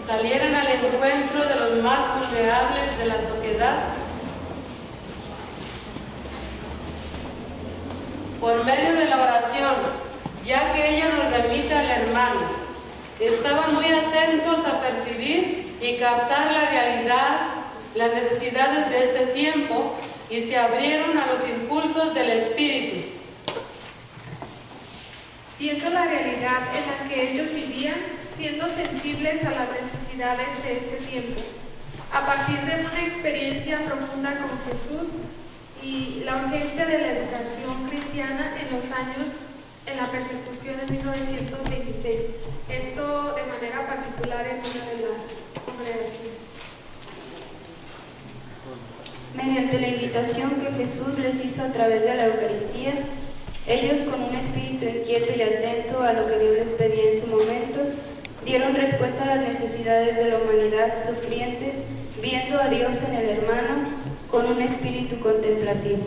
salieran al encuentro de los más vulnerables de la sociedad. Por medio de la oración, ya que ella nos remite al hermano, estaban muy atentos a percibir y captar la realidad, las necesidades de ese tiempo, y se abrieron a los impulsos del Espíritu. Viendo la realidad en la que ellos vivían, siendo sensibles a las necesidades de ese tiempo, a partir de una experiencia profunda con Jesús y la urgencia de la educación cristiana en los años en la persecución en 1926. Esto de manera particular en una de las congregaciones. Mediante la invitación que Jesús les hizo a través de la Eucaristía, ellos, con un espíritu inquieto y atento a lo que Dios les pedía en su momento, dieron respuesta a las necesidades de la humanidad sufriente, viendo a Dios en el hermano con un espíritu contemplativo.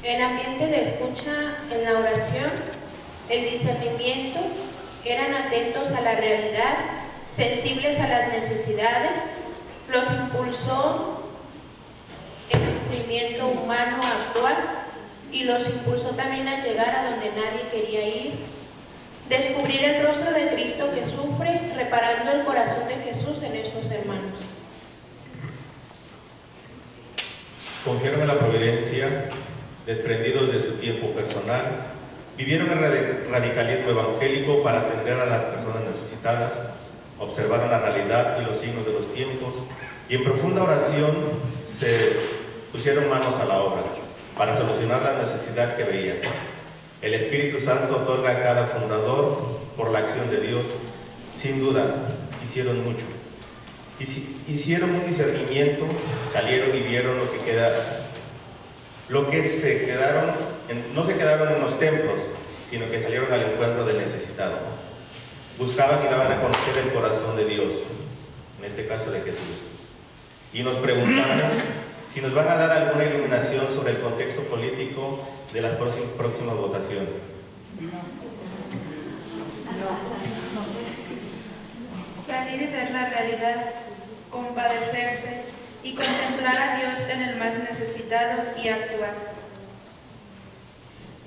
En ambiente de escucha en la oración, el discernimiento, eran atentos a la realidad, sensibles a las necesidades, los impulsó el sufrimiento humano actual y los impulsó también a llegar a donde nadie quería ir, descubrir el rostro de Cristo que sufre, reparando el corazón de Jesús en estos hermanos. Confiaron en la providencia, desprendidos de su tiempo personal, vivieron el radicalismo evangélico para atender a las personas necesitadas, observaron la realidad y los signos de los tiempos, y en profunda oración se pusieron manos a la obra para solucionar la necesidad que veían. El Espíritu Santo otorga a cada fundador por la acción de Dios. Sin duda, hicieron mucho. Hicieron un discernimiento, salieron y vieron no se quedaron en los templos, sino que salieron al encuentro del necesitado. Buscaban y daban a conocer el corazón de Dios, en este caso de Jesús. Y nos preguntamos si nos van a dar alguna iluminación sobre el contexto político de las próximas votaciones. Salir y ver la realidad, compadecerse y contemplar a Dios en el más necesitado y actuar.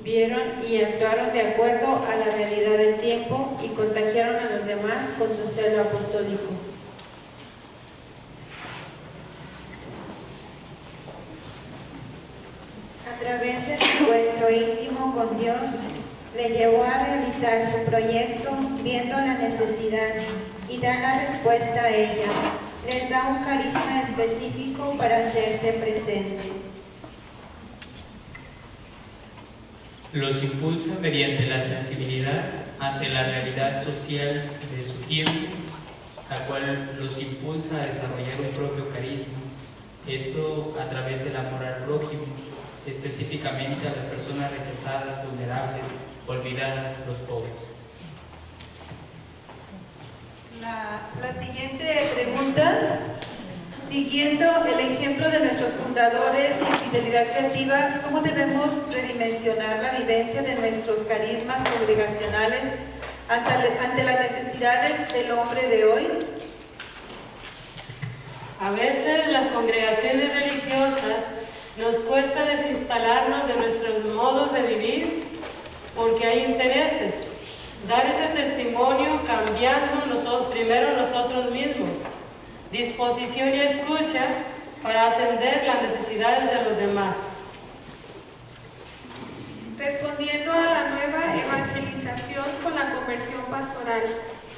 Vieron y actuaron de acuerdo a la realidad del tiempo y contagiaron a los demás con su celo apostólico. A través del encuentro íntimo con Dios, le llevó a realizar su proyecto viendo la necesidad y dar la respuesta a ella. Les da un carisma específico para hacerse presente. Los impulsa mediante la sensibilidad ante la realidad social de su tiempo, la cual los impulsa a desarrollar un propio carisma, esto a través del amor al prójimo, específicamente a las personas rechazadas, vulnerables, olvidadas, los pobres. La siguiente pregunta, siguiendo el ejemplo de nuestros fundadores y fidelidad creativa, ¿cómo debemos redimensionar la vivencia de nuestros carismas congregacionales ante las necesidades del hombre de hoy? A veces las congregaciones religiosas nos cuesta desinstalarnos de nuestros modos de vivir porque hay intereses. Dar ese testimonio cambiando primero nosotros mismos. Disposición y escucha para atender las necesidades de los demás. Respondiendo a la nueva evangelización con la conversión pastoral,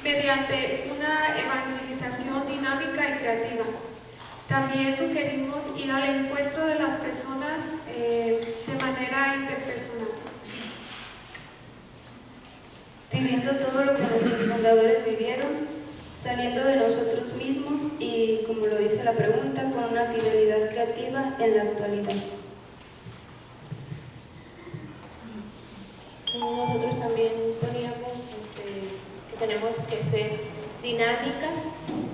mediante una evangelización dinámica y creativa. También sugerimos ir al encuentro de las personas de manera interpersonal. Viviendo todo lo que nuestros fundadores vivieron, saliendo de nosotros mismos y, como lo dice la pregunta, con una fidelidad creativa en la actualidad. Nosotros también poníamos que tenemos que ser dinámicas,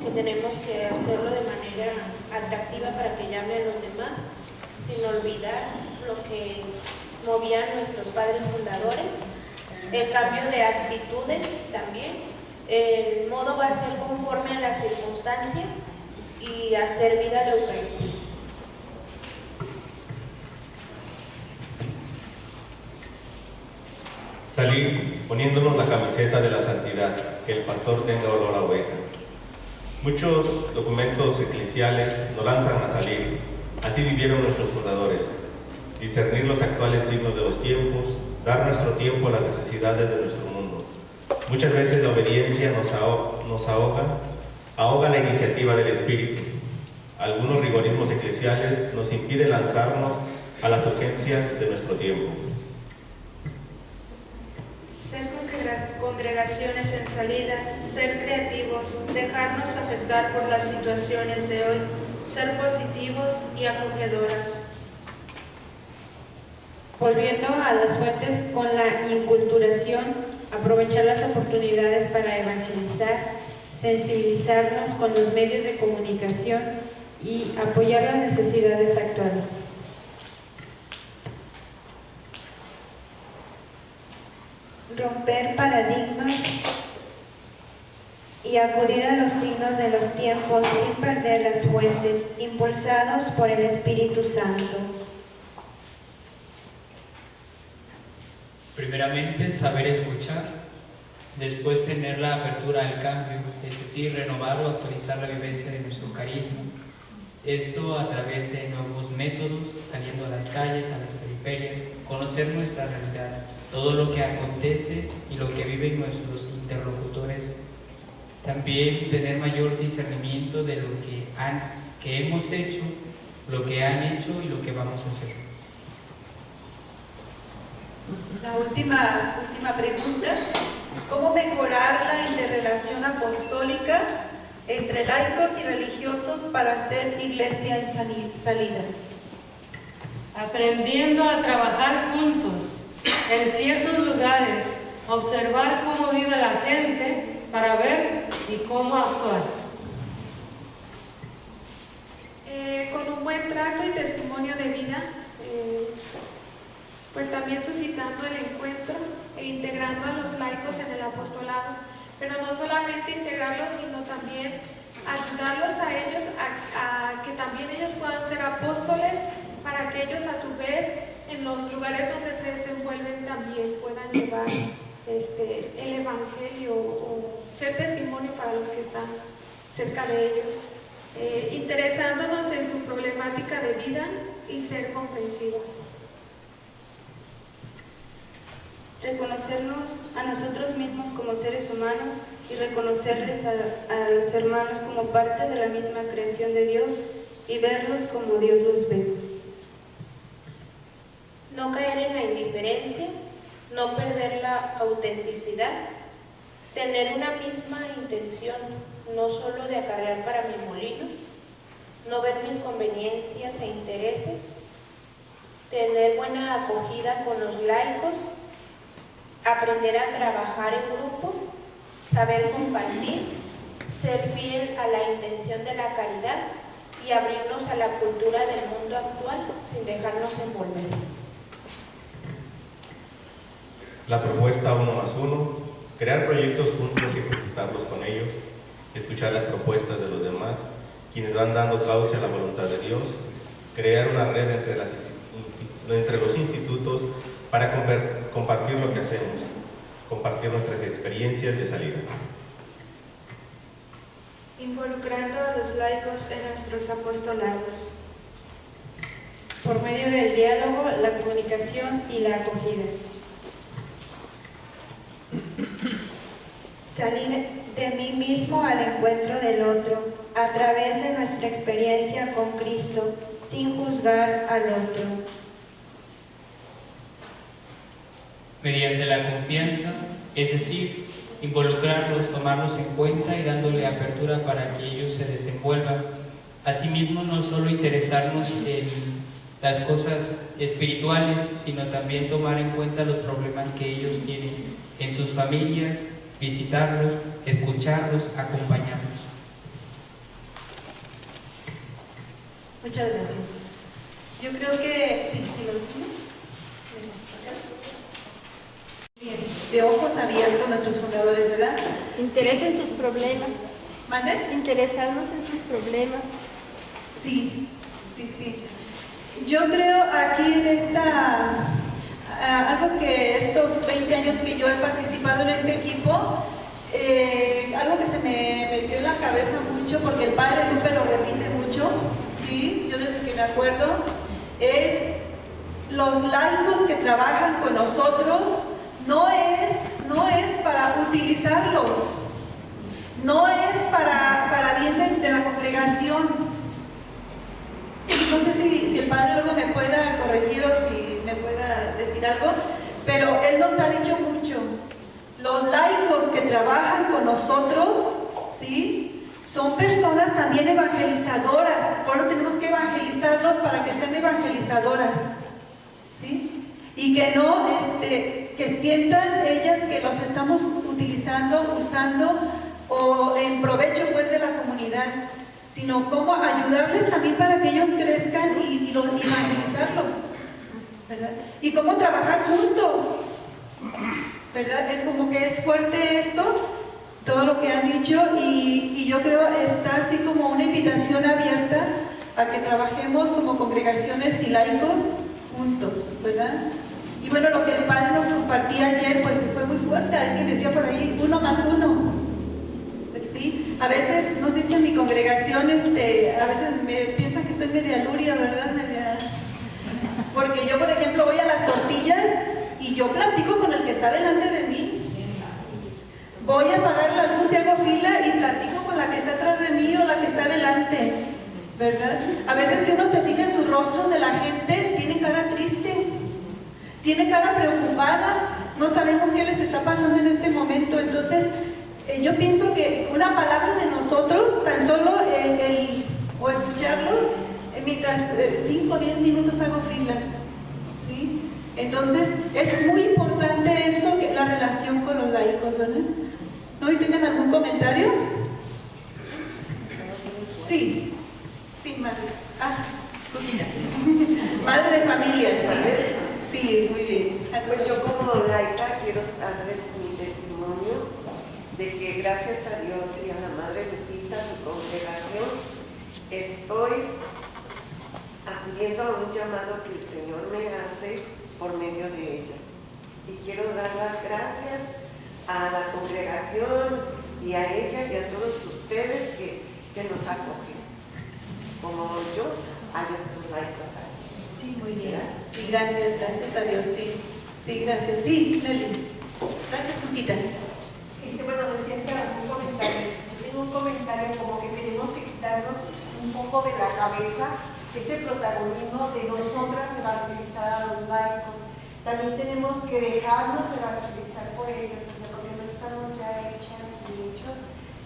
que tenemos que hacerlo de manera atractiva para que llame a los demás, sin olvidar lo que movían nuestros padres fundadores, el cambio de actitudes también, El modo va a ser conforme a la circunstancia y hacer vida la Eucaristía. Salir poniéndonos la camiseta de la santidad, que el pastor tenga olor a oveja. Muchos documentos eclesiales nos lanzan a salir. Así vivieron nuestros fundadores. Discernir los actuales signos de los tiempos, dar nuestro tiempo a las necesidades de nuestro mundo. Muchas veces la obediencia nos ahoga la iniciativa del Espíritu. Algunos rigorismos eclesiales nos impiden lanzarnos a las urgencias de nuestro tiempo. Ser congregaciones en salida, ser creativos, dejarnos afectar por las situaciones de hoy, ser positivos y acogedoras. Volviendo a las fuentes con la inculturación, aprovechar las oportunidades para evangelizar, sensibilizarnos con los medios de comunicación y apoyar las necesidades actuales. Romper paradigmas y acudir a los signos de los tiempos sin perder las fuentes, impulsados por el Espíritu Santo. Primeramente, saber escuchar, después tener la apertura al cambio, es decir, renovar o actualizar la vivencia de nuestro carisma. Esto a través de nuevos métodos, saliendo a las calles, a las periferias, conocer nuestra realidad, todo lo que acontece y lo que viven nuestros interlocutores. También tener mayor discernimiento de lo que hemos hecho, lo que han hecho y lo que vamos a hacer. La última pregunta: ¿cómo mejorar la interrelación apostólica entre laicos y religiosos para ser iglesia en salida? Aprendiendo a trabajar juntos en ciertos lugares, observar cómo vive la gente para ver y cómo actuar. Con un buen trato y testimonio de vida, pues también suscitando el encuentro e integrando a los laicos en el apostolado, pero no solamente integrarlos, sino también ayudarlos a ellos a que también ellos puedan ser apóstoles, para que ellos a su vez en los lugares donde se desenvuelven también puedan llevar el evangelio o ser testimonio para los que están cerca de ellos, interesándonos en su problemática de vida y ser comprensivos. Reconocernos a nosotros mismos como seres humanos y reconocerles a los hermanos como parte de la misma creación de Dios y verlos como Dios los ve. No caer en la indiferencia, no perder la autenticidad, tener una misma intención, no solo de acarrear para mi molino, no ver mis conveniencias e intereses, tener buena acogida con los laicos, aprender a trabajar en grupo, saber compartir, ser fiel a la intención de la caridad y abrirnos a la cultura del mundo actual sin dejarnos envolver. La propuesta 1+1, crear proyectos juntos y ejecutarlos con ellos, escuchar las propuestas de los demás, quienes van dando cauce a la voluntad de Dios, crear una red entre los institutos para compartir lo que hacemos, compartir nuestras experiencias de salida. Involucrando a los laicos en nuestros apostolados. Por medio del diálogo, la comunicación y la acogida. Salir de mí mismo al encuentro del otro, a través de nuestra experiencia con Cristo, sin juzgar al otro. Mediante la confianza, es decir, involucrarlos, tomarlos en cuenta y dándole apertura para que ellos se desenvuelvan. Asimismo, no solo interesarnos en las cosas espirituales, sino también tomar en cuenta los problemas que ellos tienen en sus familias, visitarlos, escucharlos, acompañarlos. Muchas gracias. Yo creo que, sí, los niños. Bien. de ojos abiertos nuestros fundadores, ¿verdad? Interés Sí. en sus problemas. ¿Mande? Interesarnos en sus problemas. Sí, sí, sí. Yo creo aquí en algo que estos 20 años que yo he participado en este equipo, algo que se me metió en la cabeza mucho, porque el padre Lupe lo repite mucho, ¿sí? Yo desde que me acuerdo, es los laicos que trabajan con nosotros, no es para utilizarlos, no es para bien de la congregación. No sé si el padre luego me pueda corregir o si me pueda decir algo, pero él nos ha dicho mucho. Los laicos que trabajan con nosotros, ¿sí? Son personas también evangelizadoras. Por eso tenemos que evangelizarlos para que sean evangelizadoras, ¿sí? Y que no, que sientan ellas que los estamos utilizando, usando o en provecho pues de la comunidad, sino cómo ayudarles también para que ellos crezcan y evangelizarlos, ¿verdad? Y cómo trabajar juntos, ¿verdad? Es como que es fuerte esto, todo lo que han dicho, y yo creo está así como una invitación abierta a que trabajemos como congregaciones y laicos juntos, ¿verdad? Y bueno, lo que el padre nos compartía ayer, pues fue muy fuerte. Alguien decía por ahí, 1 más 1. ¿Sí? A veces, no sé si en mi congregación, a veces me piensan que estoy media luria, ¿verdad? Porque yo, por ejemplo, voy a las tortillas y yo platico con el que está delante de mí. Voy a apagar la luz y hago fila y platico con la que está atrás de mí o la que está delante, ¿verdad? A veces si uno se fija en sus rostros de la gente, tiene cara triste, tiene cara preocupada, no sabemos qué les está pasando en este momento. Entonces, yo pienso que una palabra de nosotros, tan solo o escucharlos, mientras 5 o 10 minutos hago fila, ¿sí? Entonces, es muy importante esto, que la relación con los laicos, ¿verdad? ¿No? ¿Y tengan algún comentario? Sí, sí, madre. Poquita. Madre de familia, ¿sí? Sí, muy bien. Pues yo como laica quiero darles mi testimonio de que gracias a Dios y a la Madre Lupita, su congregación, estoy atendiendo a un llamado que el Señor me hace por medio de ellas. Y quiero dar las gracias a la congregación y a ella y a todos ustedes que nos acogen. Como yo, hay otros laicos ahí. Sí, muy bien. Sí, gracias a Dios, sí. Sí, gracias. Sí, Nelly. Gracias, Lupita. Bueno, decías que algún comentario. Yo tengo un comentario como que tenemos que quitarnos un poco de la cabeza ese protagonismo de nosotras evangelizar a los laicos. También tenemos que dejarnos evangelizar por ellos, porque no estamos ya hechas ni hechos,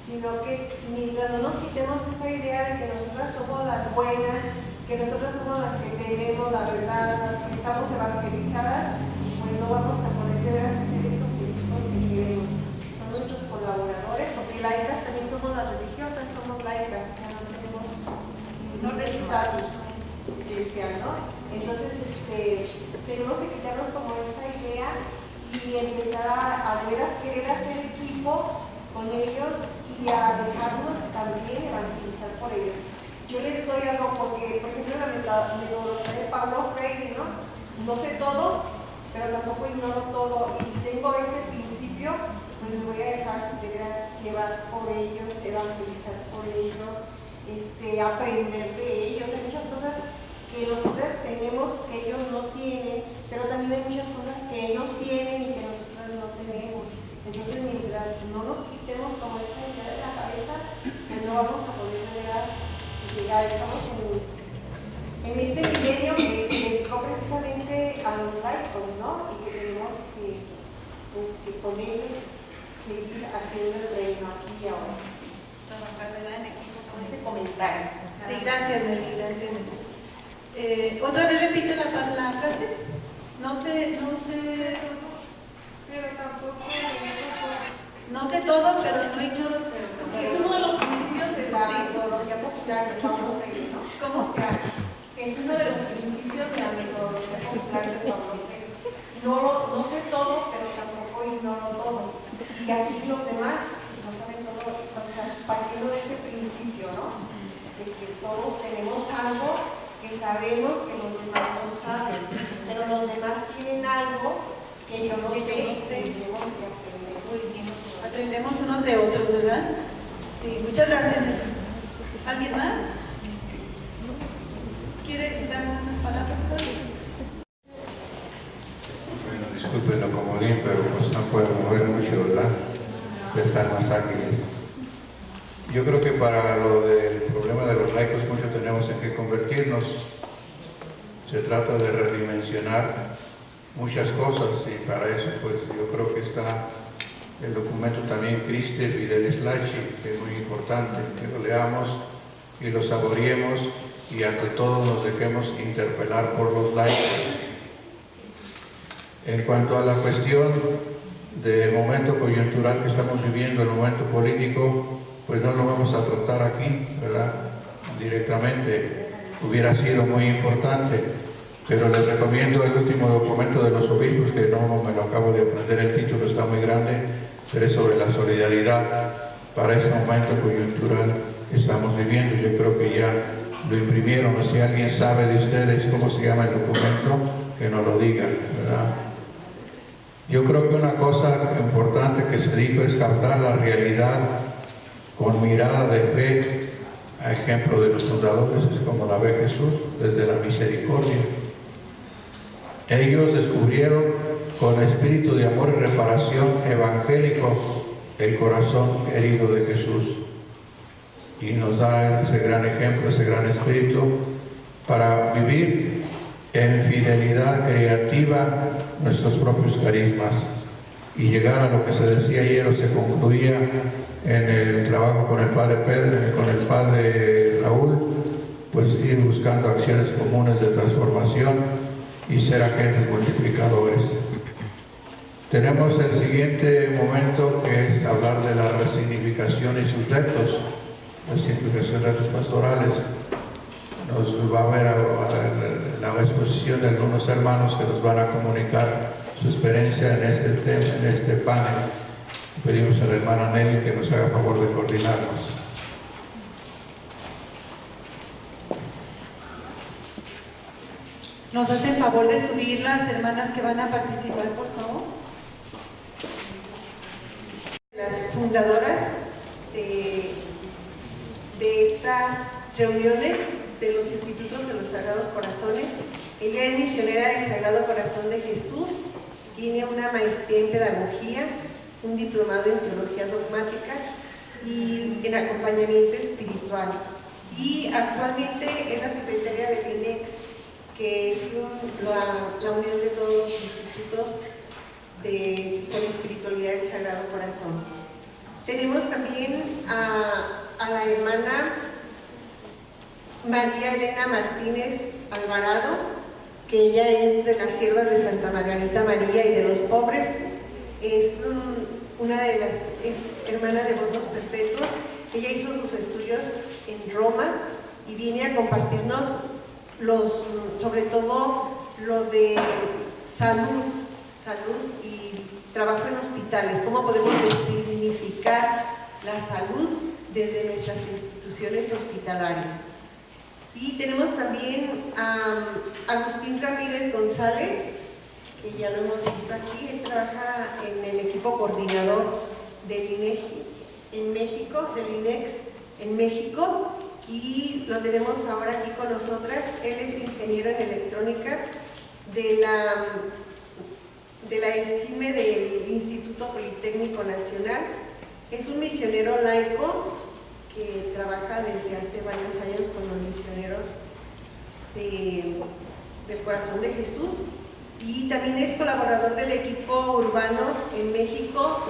sino que mientras no nos quitemos esa idea de que nosotras somos las buenas, que nosotras somos las que tenemos la verdad, las que estamos evangelizadas, pues no vamos a poder de veras hacer esos equipos que queremos. Son nuestros colaboradores, porque laicas también somos las religiosas, somos laicas, o sea, no tenemos estatus especial, ¿no? Entonces, tenemos que quitarnos como esa idea y empezar a de veras querer hacer equipo con ellos y a dejarnos también evangelizar por ellos. Yo les doy algo porque, por ejemplo, la metodología de Paulo Freire, ¿no? No sé todo, pero tampoco ignoro todo. Y si tengo ese principio, pues me voy a dejar llevar por ellos, evangelizar por ellos, aprender de ellos. Hay muchas cosas que nosotras tenemos que ellos no tienen, pero también hay muchas cosas que ellos tienen y que nosotras no tenemos. Entonces, mientras no nos quitemos como esa idea de la cabeza, pues no vamos a poder llegar. Estamos en este milenio que se dedicó precisamente a los laicos, ¿no? Y que tenemos que con ellos seguir haciendo el reino aquí y ahora. Trabajar, ¿verdad? En equipos con ese comentario. Sí, gracias, Nelly, gracias. ¿Otra vez repite la frase? No sé, pero tampoco no sé todo, pero no ignoro todo. Sí, es uno de los principios de la metodología popular de Paulo Freire, ¿no? ¿Cómo? O sea, es uno de los principios de la metodología popular de Paulo Freire. No sé todo, pero tampoco ignoro no todo. Y así los demás no saben todo, o sea, partiendo de ese principio, ¿no? De que todos tenemos algo que sabemos que los demás no saben, pero los demás tienen algo que yo no sé y tenemos que aprender. Muy bien. Aprendemos unos de otros, ¿verdad? Sí, muchas gracias. ¿Alguien más? ¿Quiere dar unas palabras? Bueno, disculpen lo comodín, pero pues no puedo mover mucho, ¿verdad? De estar más ágiles. Yo creo que para lo del problema de los laicos mucho tenemos en que convertirnos. Se trata de redimensionar muchas cosas y para eso pues yo creo que está el documento también Christe Fidelis Laici, que es muy importante, que lo leamos y lo saboreemos y ante todo nos dejemos interpelar por los laicos. En cuanto a la cuestión del momento coyuntural que estamos viviendo, el momento político, pues no lo vamos a tratar aquí, ¿verdad? Directamente. Hubiera sido muy importante, pero les recomiendo el último documento de los obispos, que no me lo acabo de aprender, el título está muy grande, pero es sobre la solidaridad para este momento coyuntural que estamos viviendo. Yo creo que ya lo imprimieron, si alguien sabe de ustedes cómo se llama el documento, que nos lo digan, ¿verdad? Yo creo que una cosa importante que se dijo es captar la realidad con mirada de fe, a ejemplo de los fundadores, es como la ve Jesús, desde la misericordia. Ellos descubrieron con espíritu de amor y reparación evangélico el corazón herido de Jesús. Y nos da ese gran ejemplo, ese gran espíritu para vivir en fidelidad creativa nuestros propios carismas y llegar a lo que se decía ayer o se concluía en el trabajo con el Padre Pedro, con el Padre Raúl, pues ir buscando acciones comunes de transformación y ser agentes multiplicadores. Tenemos el siguiente momento, que es hablar de la resignificación y sus retos, resignificación de retos pastorales. Nos va a ver la exposición de algunos hermanos que nos van a comunicar su experiencia en este tema, en este panel. Pedimos a la hermana Nelly que nos haga favor de coordinarnos. ¿Nos hacen favor de subir las hermanas que van a participar, por favor? Las fundadoras de estas reuniones de los institutos de los Sagrados Corazones. Ella es misionera del Sagrado Corazón de Jesús, tiene una maestría en pedagogía, un diplomado en teología dogmática y en acompañamiento espiritual. Y actualmente es la secretaria del INEX, que es la unión de todos los institutos con espiritualidad del Sagrado Corazón. Tenemos también a la hermana María Elena Martínez Alvarado, que ella es de las siervas de Santa Margarita María y de los pobres. Es una de las hermanas de votos perpetuos. Ella hizo sus estudios en Roma y viene a compartirnos sobre todo lo de salud y trabajo en hospitales, cómo podemos dignificar la salud desde nuestras instituciones hospitalarias. Y tenemos también a Agustín Ramírez González, que ya lo hemos visto aquí. Él trabaja en el equipo coordinador del INEGI en México, del INEX en México, y lo tenemos ahora aquí con nosotras. Él es ingeniero en electrónica de la ESIME del Instituto Politécnico Nacional. Es un misionero laico que trabaja desde hace varios años con los misioneros del Corazón de Jesús, y también es colaborador del equipo urbano en México.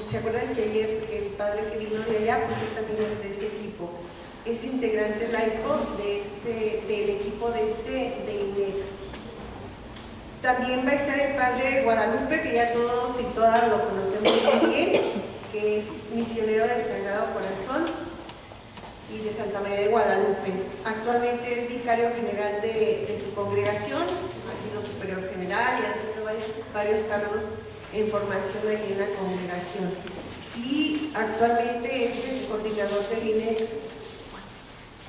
¿Se acuerdan que ayer el padre que vino de allá, pues él también es de ese equipo? Es integrante laico del equipo de INEX. También va a estar el padre Guadalupe, que ya todos y todas lo conocemos muy bien, que es misionero del Sagrado Corazón y de Santa María de Guadalupe. Actualmente es vicario general de su congregación, ha sido superior general y ha tenido varios cargos en formación ahí en la congregación. Y actualmente es el coordinador del INEX.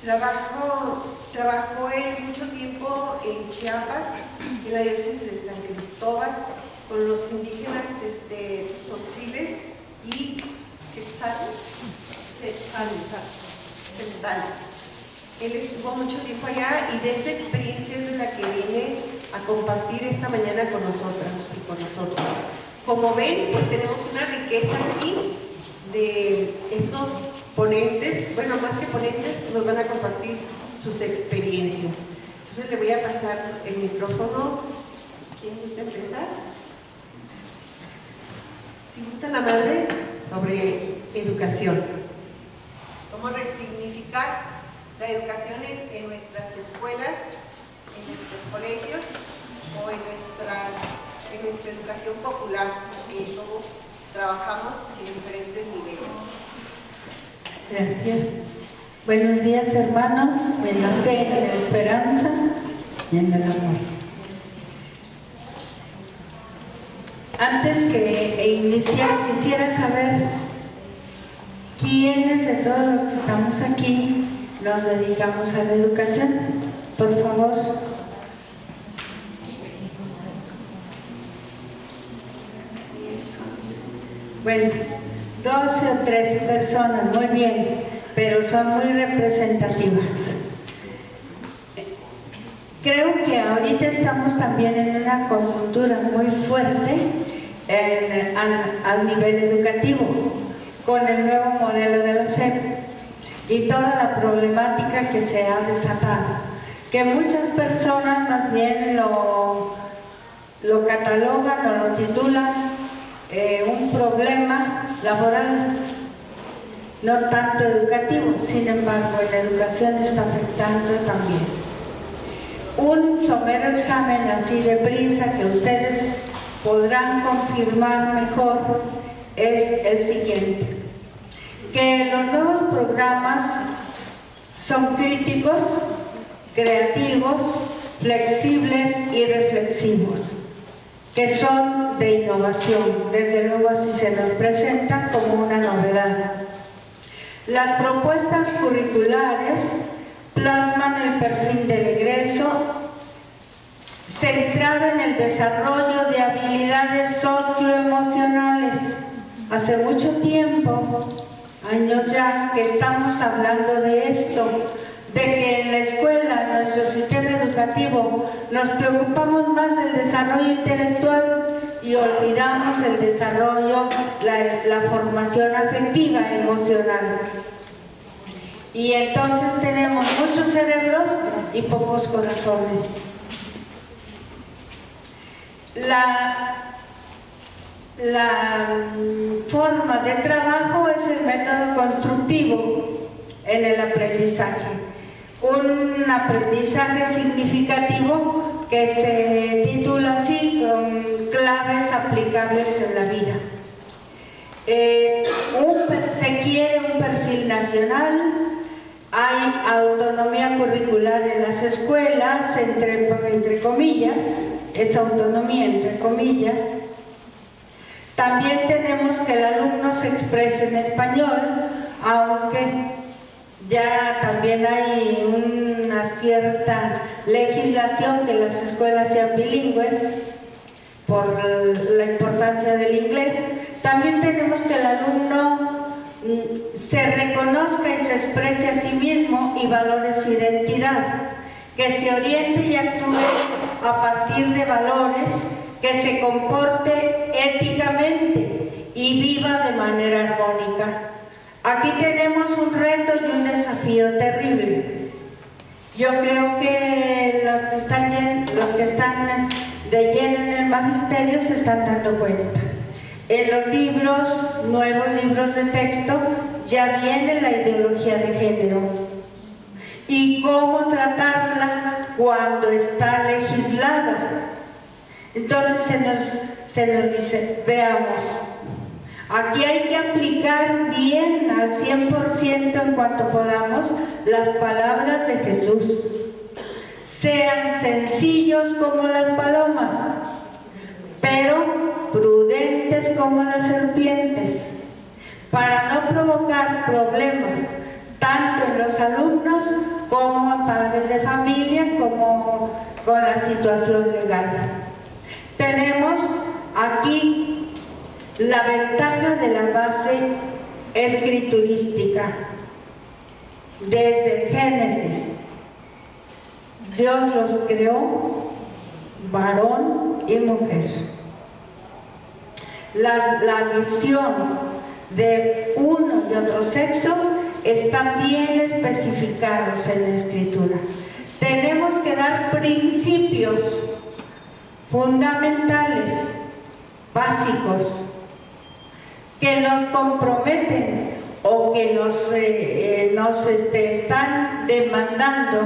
Trabajó en mucho tiempo en Chiapas, en la diócesis de San Cristóbal, con los indígenas tzotziles y quetzales. Él estuvo mucho tiempo allá y de esa experiencia es de la que viene a compartir esta mañana con nosotras y con nosotros. Como ven, pues tenemos una riqueza aquí de estos ponentes, bueno, más que ponentes, nos van a compartir sus experiencias. Entonces le voy a pasar el micrófono. ¿Quién gusta empezar? Si gusta la madre, sobre educación. Cómo resignificar la educación en nuestras escuelas, en nuestros colegios o en nuestra educación popular, que todos trabajamos en diferentes niveles. Gracias. Buenos días, hermanos, en la fe, en la esperanza y en el amor. Antes que iniciar, quisiera saber quiénes de todos los que estamos aquí nos dedicamos a la educación. Por favor. Bueno, 12 o 13 personas, muy bien, pero son muy representativas. Creo que ahorita estamos también en una coyuntura muy fuerte al nivel educativo, con el nuevo modelo de la SEP y toda la problemática que se ha desatado, que muchas personas más bien lo catalogan o lo titulan un problema laboral, no tanto educativo. Sin embargo, en la educación está afectando también. Un somero examen así de prisa que ustedes podrán confirmar mejor es el siguiente: que los nuevos programas son críticos, creativos, flexibles y reflexivos, que son de innovación. Desde luego así se nos presentan como una novedad. Las propuestas curriculares plasman el perfil del egreso centrado en el desarrollo de habilidades socioemocionales. Hace mucho tiempo, años ya, que estamos hablando de esto, de que en la escuela, en nuestro sistema educativo, nos preocupamos más del desarrollo intelectual y olvidamos el desarrollo, la formación afectiva, emocional. Y entonces tenemos muchos cerebros y pocos corazones. La forma de trabajo es el método constructivo en el aprendizaje. Un aprendizaje significativo que se titula así, con claves aplicables en la vida. Se quiere un perfil nacional, hay autonomía curricular en las escuelas, entre comillas, es autonomía entre comillas. También tenemos que el alumno se exprese en español, aunque ya también hay una cierta legislación que las escuelas sean bilingües por la importancia del inglés. También tenemos que el alumno se reconozca y se exprese a sí mismo y valore su identidad, que se oriente y actúe a partir de valores, que se comporte éticamente y viva de manera armónica. Aquí tenemos un reto y un desafío terrible. Yo creo que los que están de lleno en el magisterio se están dando cuenta. En los libros, nuevos libros de texto, ya viene la ideología de género. Y cómo tratarla cuando está legislada. Entonces se nos dice, veamos, aquí hay que aplicar bien al 100% en cuanto podamos las palabras de Jesús. Sean sencillos como las palomas, pero prudentes como las serpientes, para no provocar problemas tanto en los alumnos como en padres de familia, como con la situación legal. Tenemos aquí la ventaja de la base escriturística. Desde el Génesis, Dios los creó varón y mujer. La visión de uno y otro sexo están bien especificados en la Escritura. Tenemos que dar principios fundamentales, básicos, que nos comprometen o que nos están demandando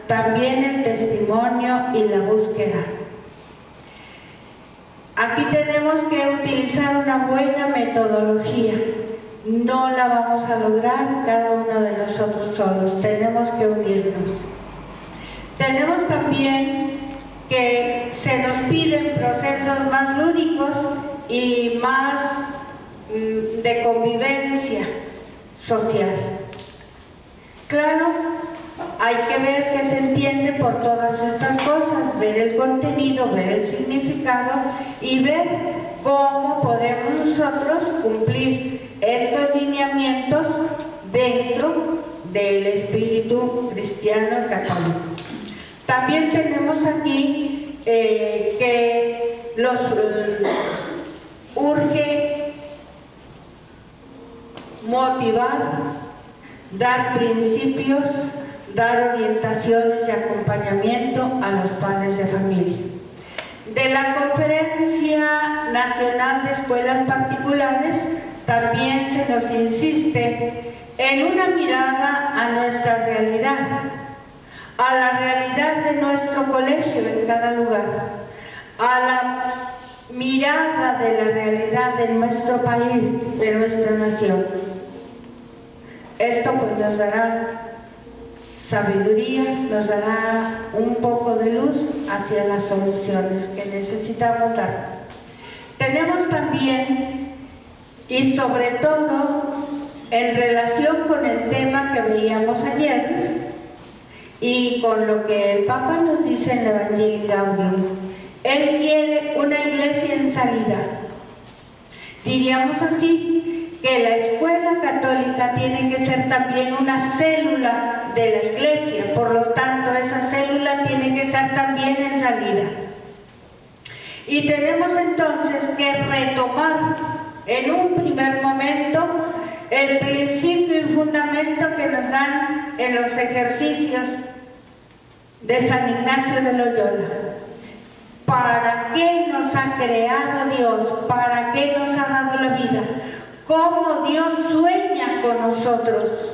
también el testimonio y la búsqueda. Aquí tenemos que utilizar una buena metodología. No la vamos a lograr cada uno de nosotros solos, tenemos que unirnos. Tenemos también que se nos piden procesos más lúdicos y más de convivencia social. Claro, hay que ver qué se entiende por todas estas cosas, ver el contenido, ver el significado y ver cómo podemos nosotros cumplir estos lineamientos dentro del espíritu cristiano católico. También tenemos aquí que los urge motivar, dar principios, dar orientaciones y acompañamiento a los padres de familia. De la Conferencia Nacional de Escuelas Particulares también se nos insiste en una mirada a nuestra realidad, a la realidad de nuestro colegio en cada lugar, a la mirada de la realidad de nuestro país, de nuestra nación. Esto pues nos dará sabiduría, nos dará un poco de luz hacia las soluciones que necesitamos dar. Tenemos también, y sobre todo en relación con el tema que veíamos ayer y con lo que el Papa nos dice en el Evangelii Gaudium, él quiere una iglesia en salida. Diríamos así, que la escuela católica tiene que ser también una célula de la iglesia, por lo tanto esa célula tiene que estar también en salida. Y tenemos entonces que retomar en un primer momento el principio y fundamento que nos dan en los ejercicios de San Ignacio de Loyola. ¿Para qué nos ha creado Dios? ¿Para qué nos ha dado la vida? ¿Cómo Dios sueña con nosotros?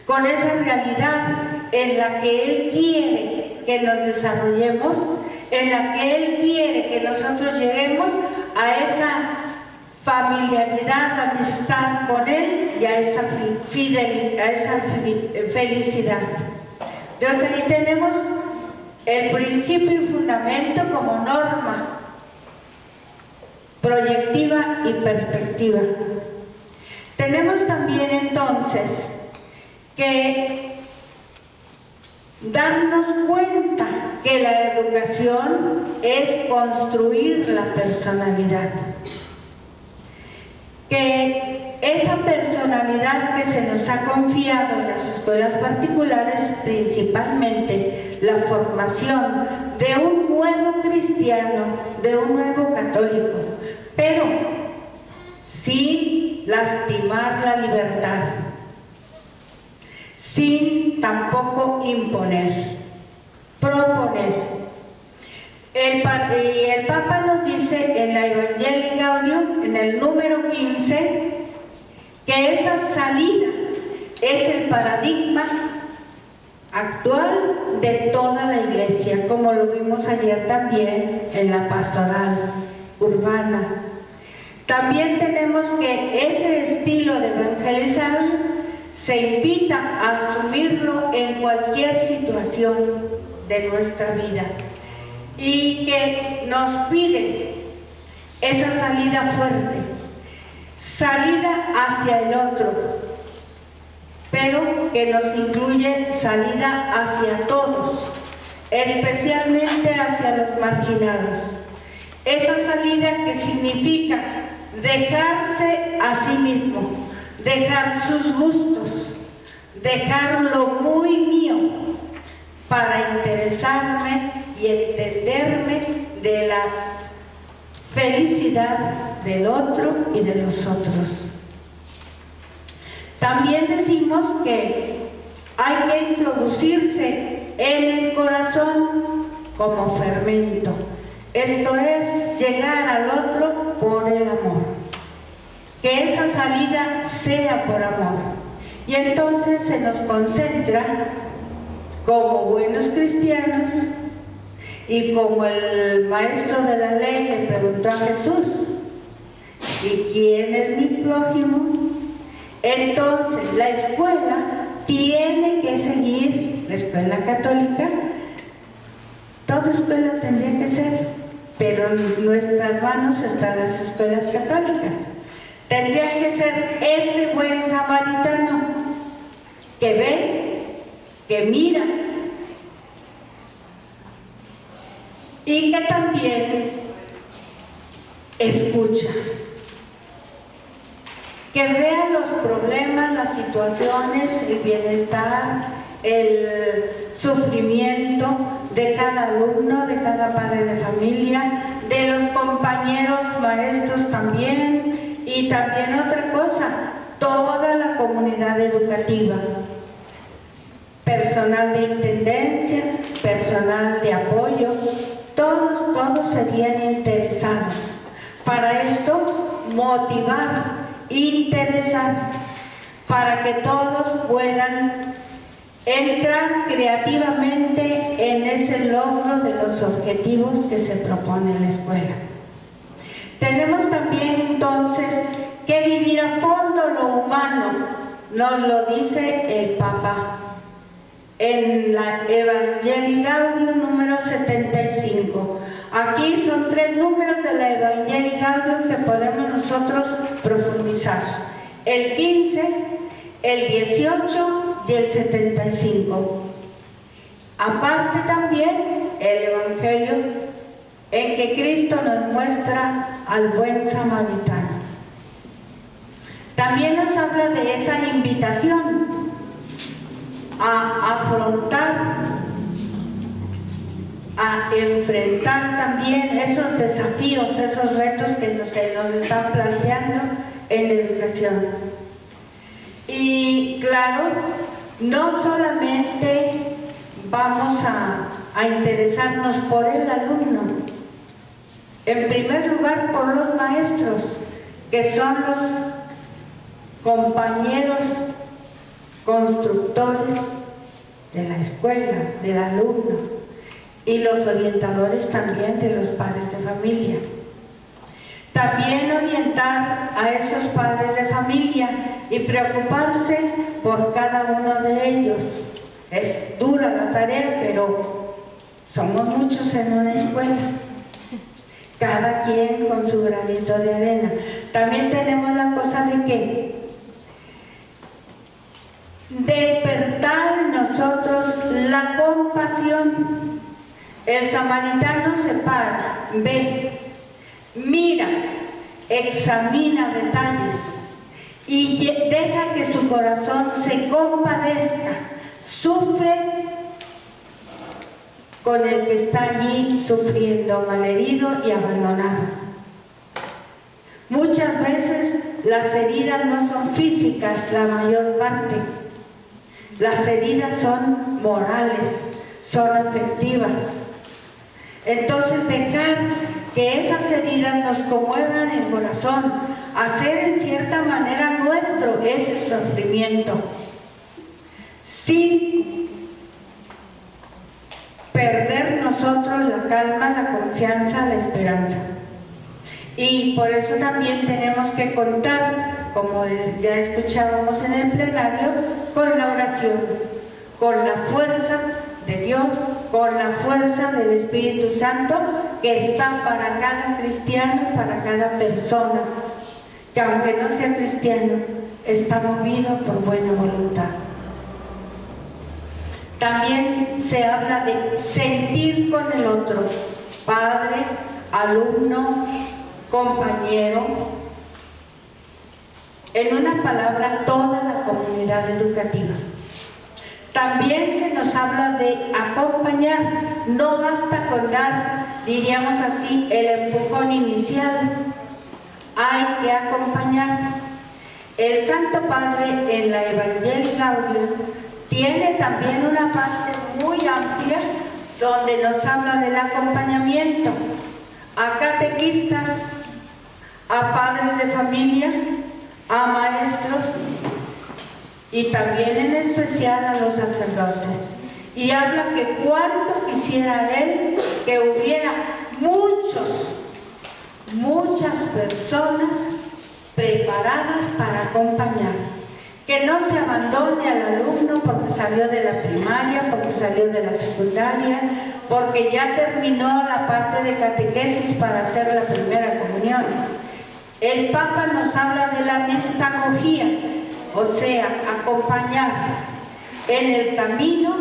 Con esa realidad en la que Él quiere que nos desarrollemos, en la que Él quiere que nosotros lleguemos a esa familiaridad, amistad con Él y a esa felicidad. Entonces ahí tenemos el principio y fundamento como norma proyectiva y perspectiva. Tenemos también entonces que darnos cuenta que la educación es construir la personalidad, que esa personalidad que se nos ha confiado en las escuelas particulares, principalmente la formación de un nuevo cristiano, de un nuevo católico, pero sin lastimar la libertad, sin tampoco imponer, proponer. El Papa nos dice en la Evangelii Gaudium, en el número 15, que esa salida es el paradigma actual de toda la Iglesia, como lo vimos ayer también en la pastoral urbana. También tenemos que ese estilo de evangelizar se invita a asumirlo en cualquier situación de nuestra vida y que nos pide esa salida fuerte, salida hacia el otro, pero que nos incluye salida hacia todos, especialmente hacia los marginados. Esa salida que significa dejarse a sí mismo, dejar sus gustos, dejar lo muy mío para interesarme y entenderme de la felicidad del otro y de los otros. También decimos que hay que introducirse en el corazón como fermento. Esto es llegar al otro por el amor. Que esa salida sea por amor. Y entonces se nos concentra como buenos cristianos y como el maestro de la ley le preguntó a Jesús, ¿y quién es mi prójimo? Entonces la escuela tiene que seguir, la escuela católica, toda escuela tendría que ser, pero en nuestras manos están las escuelas católicas. Tendría que ser ese buen samaritano que ve, que mira y que también escucha, que vea los problemas, las situaciones, el bienestar, el sufrimiento de cada alumno, de cada padre de familia, de los compañeros maestros también, y también otra cosa, toda la comunidad educativa, personal de intendencia, personal de apoyo, todos serían interesados. Para esto, motivar, interesar, para que todos puedan entrar creativamente en ese logro de los objetivos que se propone en la escuela. Tenemos también entonces que vivir a fondo lo humano, nos lo dice el Papa en la Evangelii Gaudium número 75. Aquí son 3 números de la Evangelii Gaudium que podemos nosotros profundizar: el 15, el 18 y el 75. Aparte también el Evangelio en que Cristo nos muestra al buen samaritano. También nos habla de esa invitación a afrontar, a enfrentar también esos desafíos, esos retos que se nos están planteando en la educación. Y claro, no solamente vamos a interesarnos por el alumno, en primer lugar por los maestros, que son los compañeros constructores de la escuela, del alumno, y los orientadores también de los padres de familia. También orientar a esos padres de familia y preocuparse por cada uno de ellos. Es dura la tarea, pero somos muchos en una escuela, cada quien con su granito de arena. También tenemos la cosa de que despertar en nosotros la compasión. El samaritano se para, ve, mira, examina detalles y deja que su corazón se compadezca, sufre con el que está allí sufriendo, malherido y abandonado. Muchas veces las heridas no son físicas, la mayor parte. Las heridas son morales, son afectivas. Entonces dejar que esas heridas nos conmuevan el corazón, hacer en cierta manera nuestro ese sufrimiento, sin perder nosotros la calma, la confianza, la esperanza. Y por eso también tenemos que contar, como ya escuchábamos en el plenario, con la oración, con la fuerza de Dios, con la fuerza del Espíritu Santo que está para cada cristiano, para cada persona, que aunque no sea cristiano, está movido por buena voluntad. También se habla de sentir con el otro, padre, alumno, compañero, en una palabra, toda la comunidad educativa. También se nos habla de acompañar, no basta con dar, diríamos así, el empujón inicial, hay que acompañar. El Santo Padre en la Evangelii Gaudium tiene también una parte muy amplia donde nos habla del acompañamiento a catequistas, a padres de familia, a maestros y también en especial a los sacerdotes. Y habla que cuánto quisiera él que hubiera muchas personas preparadas para acompañar. Que no se abandone al alumno porque salió de la primaria, porque salió de la secundaria, porque ya terminó la parte de catequesis para hacer la primera comunión. El Papa nos habla de la mistagogía, o sea, acompañar en el camino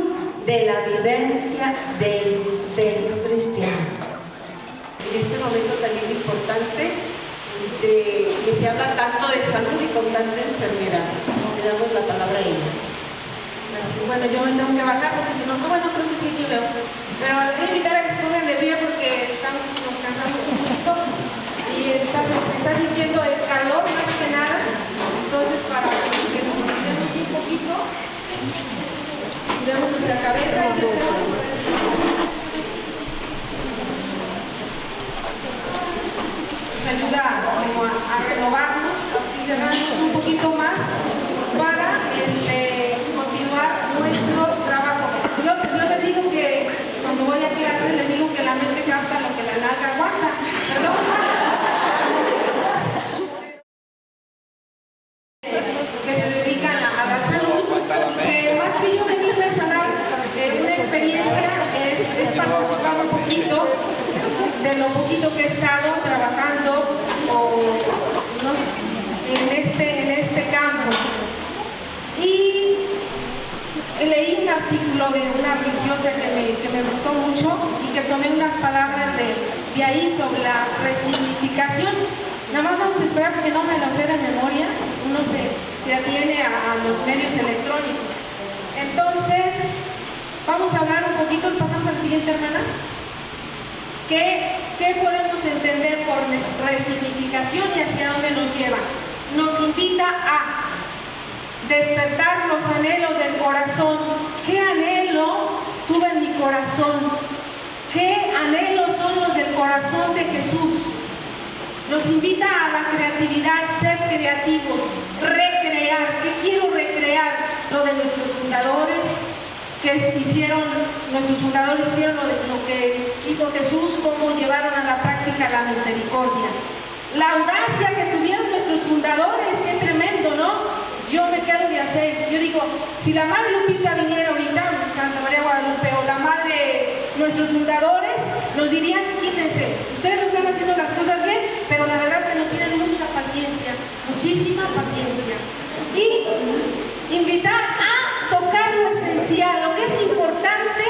de la vivencia del misterio cristiano. En este momento también importante que se habla tanto de salud y con tanta enfermedad. Le damos la palabra a ella. Bueno, yo me tengo que bajar porque si no, bueno, creo que sí, aquí veo. Pero les voy a invitar a que se pongan de pie porque nos cansamos un poquito y está sintiendo el calor más que nada. Entonces, para que nos miremos un poquito, vemos nuestra cabeza y el centro. Nos ayuda a renovarnos, a oxigenarnos un poquito más para continuar nuestro trabajo. Yo les digo que cuando voy a clase les digo que la mente capta lo que la nalga aguanta. Perdón. Que se dedican a la salud, que más que yo venirles a dar una experiencia es participar un poquito de lo poquito que he estado trabajando en este campo. Y leí un artículo de una religiosa que me gustó mucho y que tomé unas palabras de ahí sobre la resignificación. Nada más vamos a esperar que no me lo sé de memoria, uno se atiene a los medios electrónicos. Entonces, vamos a hablar un poquito, pasamos a la siguiente, hermana. ¿Qué podemos entender por resignificación y hacia dónde nos lleva? Nos invita a despertar los anhelos del corazón. ¿Qué anhelo tuve en mi corazón? ¿Qué anhelos son los del corazón de Jesús? Nos invita a la creatividad, ser creativos, recrear. ¿Qué quiero recrear? Lo de nuestros fundadores, nuestros fundadores hicieron lo que hizo Jesús, cómo llevaron a la práctica la misericordia. La audacia que tuvieron nuestros fundadores, qué tremendo, ¿no? Yo me quedo de a 6. Yo digo, si la Madre Lupita viniera ahorita, Santa María Guadalupe, o la Madre, nuestros fundadores, nos dirían, quítense, ustedes no están haciendo las cosas bien, pero la verdad que nos tienen mucha paciencia, muchísima paciencia. Y invitar a tocar lo esencial, lo que es importante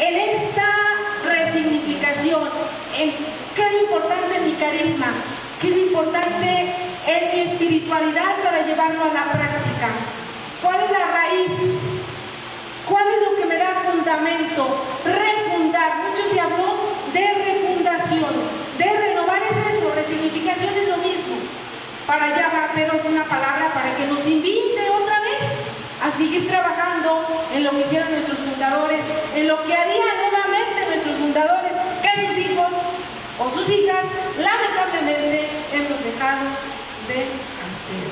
en esta resignificación. ¿Qué es lo importante en mi carisma? ¿Qué es lo importante en mi espiritualidad para llevarlo a la práctica? ¿Cuál es la raíz? ¿Cuál es lo que me da fundamento? Refundar. Mucho se habló de refundación, de renovar. Es eso, resignificación es lo mismo. Para allá va, pero es una palabra para que nos invite otra vez a seguir trabajando en lo que hicieron nuestros fundadores, en lo que harían nuevamente nuestros fundadores, que sus hijos o sus hijas lamentablemente hemos dejado de hacer.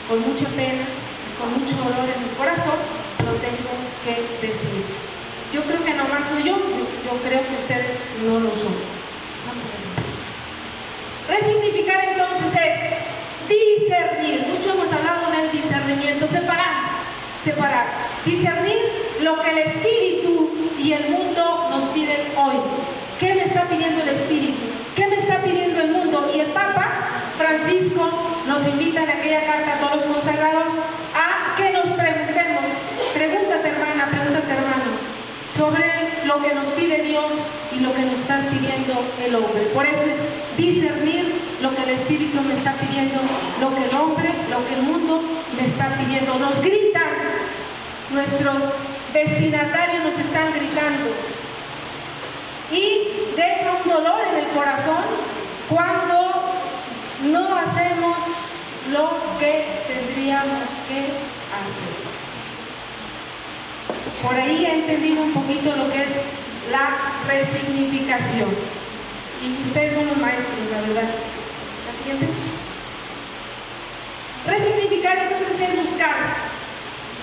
Con mucha pena, con mucho dolor en mi corazón, lo tengo que decir. Yo creo que nomás soy yo creo que ustedes no lo son. Resignificar entonces es discernir. Mucho hemos hablado del discernimiento, separar separar, discernir lo que el Espíritu y el mundo nos piden hoy. ¿Qué me está pidiendo el Espíritu? ¿Qué me está pidiendo el mundo? Y el Papa Francisco nos invita en aquella carta a todos los consagrados a que nos preguntemos, pregúntate hermana, pregúntate hermano, sobre lo que nos pide Dios y lo que nos está pidiendo el hombre. Por eso es discernir lo que el Espíritu me está pidiendo, lo que el hombre, lo que el mundo me está pidiendo. Nos gritan, nuestros destinatarios nos están gritando y deja un dolor en el corazón cuando no hacemos lo que tendríamos que hacer. Por ahí he entendido un poquito lo que es la resignificación. Y ustedes son los maestros, la verdad. La siguiente. Resignificar entonces es buscar.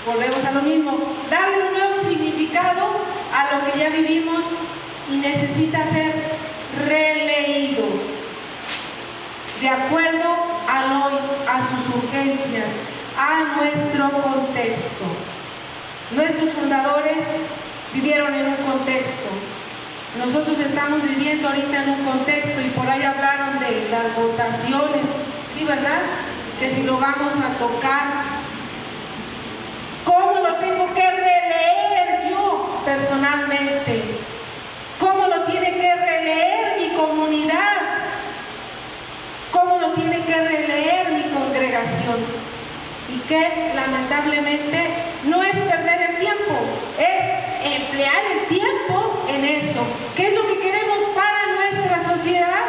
Volvemos a lo mismo. Darle un nuevo significado a lo que ya vivimos y necesita ser releído. De acuerdo al hoy, a sus urgencias, a nuestro contexto. Nuestros fundadores vivieron en un contexto. Nosotros estamos viviendo ahorita en un contexto y por ahí hablaron de las votaciones, ¿sí, verdad? Que si lo vamos a tocar, ¿cómo lo tengo que releer yo personalmente? ¿Cómo lo tiene que releer mi comunidad? ¿Cómo lo tiene que releer mi congregación? Y que lamentablemente no es perder el tiempo, es emplear el tiempo en eso. ¿Qué es lo que queremos para nuestra sociedad?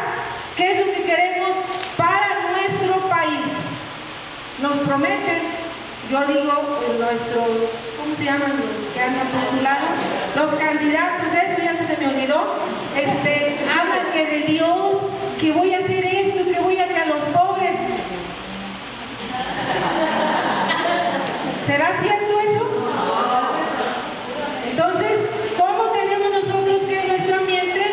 ¿Qué es lo que queremos para nuestro país? Nos prometen, yo digo, nuestros, ¿cómo se llaman los que andan postulados? Los candidatos, eso ya se me olvidó, hablan que de Dios, que voy a hacer esto, que voy a que a los pobres. ¿Será cierto eso? Entonces, ¿cómo tenemos nosotros que en nuestro ambiente,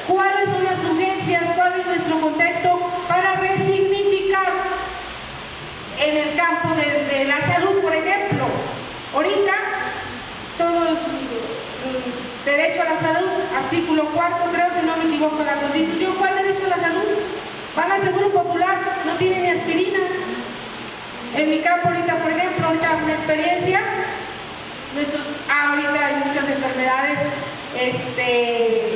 cuáles son las urgencias, cuál es nuestro contexto para resignificar en el campo de la salud, por ejemplo? Ahorita, todos, derecho a la salud, artículo 4, creo, si no me equivoco, la Constitución. ¿Cuál derecho a la salud? Van al Seguro Popular, no tienen ni aspirinas. En mi campo ahorita, por ejemplo, ahorita una experiencia, ahorita hay muchas enfermedades,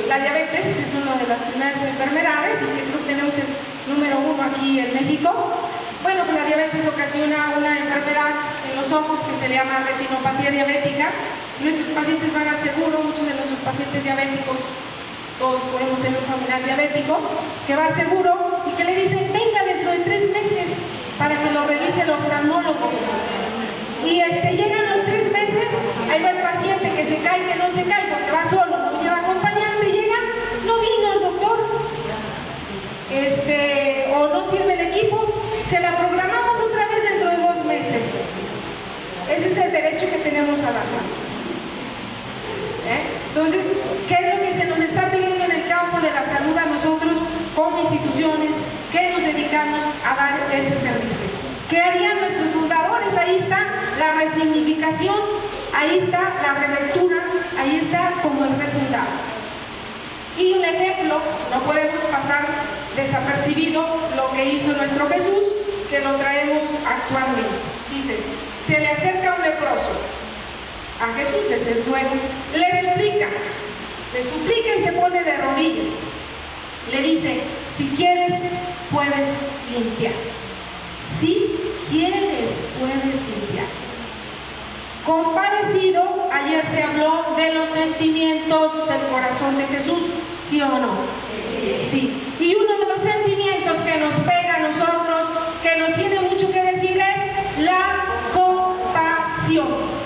la diabetes es una de las primeras enfermedades y que creo que tenemos el número 1 aquí en México. Bueno, pues la diabetes ocasiona una enfermedad en los ojos que se le llama retinopatía diabética. Nuestros pacientes van al seguro, muchos de nuestros pacientes diabéticos, todos podemos tener un familiar diabético, que va al seguro y que le dicen, venga dentro de 3 meses para que lo revise el oftalmólogo. Y llegan los 3 meses, ahí va el paciente que se cae, que no se cae, porque va solo, no lleva acompañante, llega, no vino el doctor, o no sirve el equipo, se la programamos otra vez dentro de 2 meses. Ese es el derecho que tenemos a la salud. Entonces, ¿qué es lo que se nos está pidiendo en el campo de la salud a nosotros como instituciones que nos dedicamos a dar ese servicio? ¿Qué harían nuestros fundadores? Ahí está la resignificación, ahí está la relectura, ahí está como el refundado. Y un ejemplo, no podemos pasar desapercibido lo que hizo nuestro Jesús, que lo traemos actualmente. Dice, se le acerca un leproso a Jesús, que es el dueño, le suplica y se pone de rodillas. Le dice, si quieres, puedes limpiar. Si quieres, puedes limpiar. Compadecido, ayer se habló de los sentimientos del corazón de Jesús, ¿sí o no? Sí. Y uno de los sentimientos que nos pega a nosotros, que nos tiene mucho que decir, es la compasión.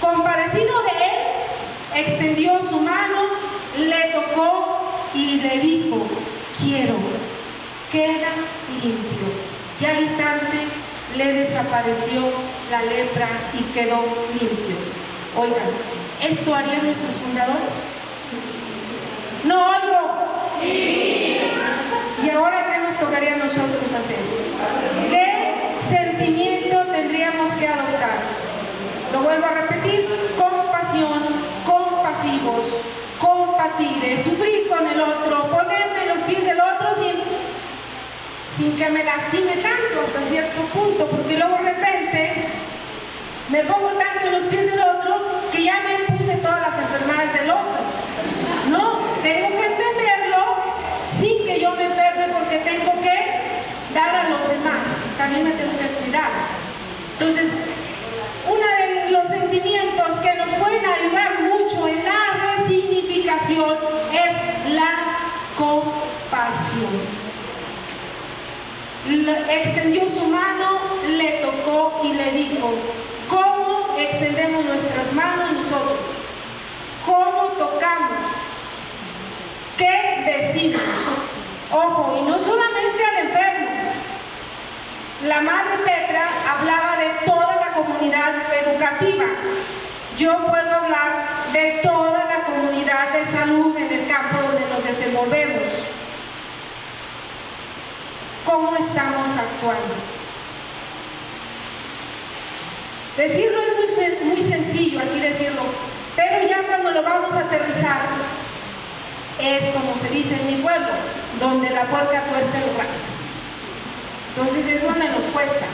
Compadecido de él, extendió su mano, le tocó y le dijo, quiero, queda limpio. Y al instante le desapareció la lepra y quedó limpio. Oigan, ¿esto harían nuestros fundadores? ¿No oigo? Sí. ¿Y ahora qué nos tocaría a nosotros hacer? ¿Qué sentimiento tendríamos que adoptar? Lo vuelvo a sentir compasión, compasivos, compatir, sufrir con el otro, ponerme en los pies del otro sin que me lastime tanto hasta cierto punto, porque luego de repente me pongo tanto en los pies del otro que ya me puse todas las enfermedades del otro. No, tengo que entenderlo sin que yo me enferme, porque tengo que dar a los demás, también me tengo que cuidar. Entonces, uno de los sentimientos que nos pueden ayudar mucho en la resignificación es la compasión. Extendió su mano, le tocó y le dijo: ¿cómo extendemos nuestras manos nosotros? ¿Cómo tocamos? ¿Qué decimos? Ojo, y no solamente al enfermo. La madre Petra hablaba de toda la comunidad educativa. Yo puedo hablar de toda la comunidad de salud en el campo donde nos desenvolvemos. ¿Cómo estamos actuando? Decirlo es muy sencillo aquí decirlo, pero ya cuando lo vamos a aterrizar, es como se dice en mi pueblo, donde la puerca tuerce el rabo. Entonces es donde nos cuesta.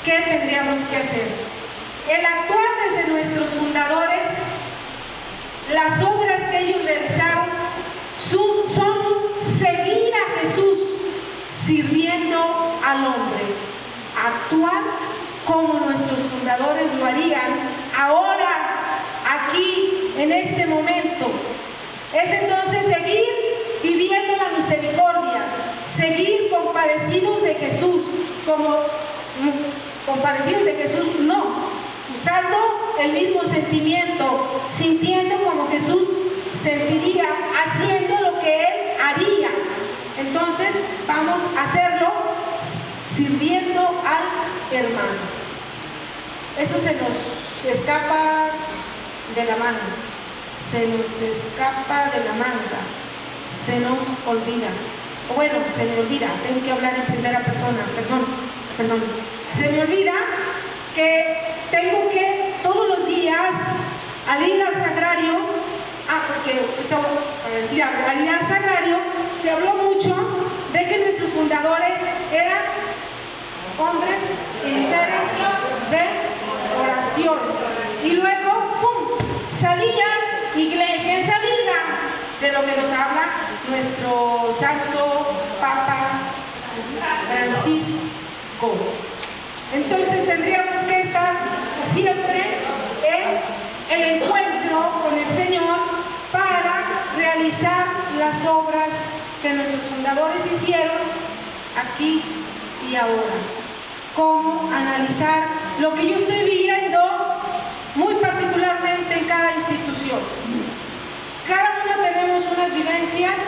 ¿Qué tendríamos que hacer? El actuar desde nuestros fundadores, las obras que ellos realizaron son seguir a Jesús sirviendo al hombre. Actuar como nuestros fundadores lo harían ahora, aquí, en este momento. Es entonces seguir viviendo la misericordia, seguir compadecidos de Jesús, compadecidos de Jesús, no, usando el mismo sentimiento, sintiendo como Jesús sentiría, haciendo lo que Él haría. Entonces vamos a hacerlo sirviendo al hermano. Eso se nos escapa de la mano, se nos escapa de la manga, se nos olvida. Bueno, se me olvida, tengo que hablar en primera persona, perdón. Se me olvida que tengo que todos los días, al ir al sagrario, al ir al sagrario, se habló mucho de que nuestros fundadores eran hombres y mujeres de oración. Y luego, ¡pum!, salían iglesia en salida, de lo que nos habla nuestro santo Papa Francisco. Entonces tendríamos que estar siempre en el encuentro con el Señor para realizar las obras que nuestros fundadores hicieron aquí y ahora. Cómo analizar lo que yo estoy viviendo muy particularmente en cada institución. Cada uno tenemos unas vivencias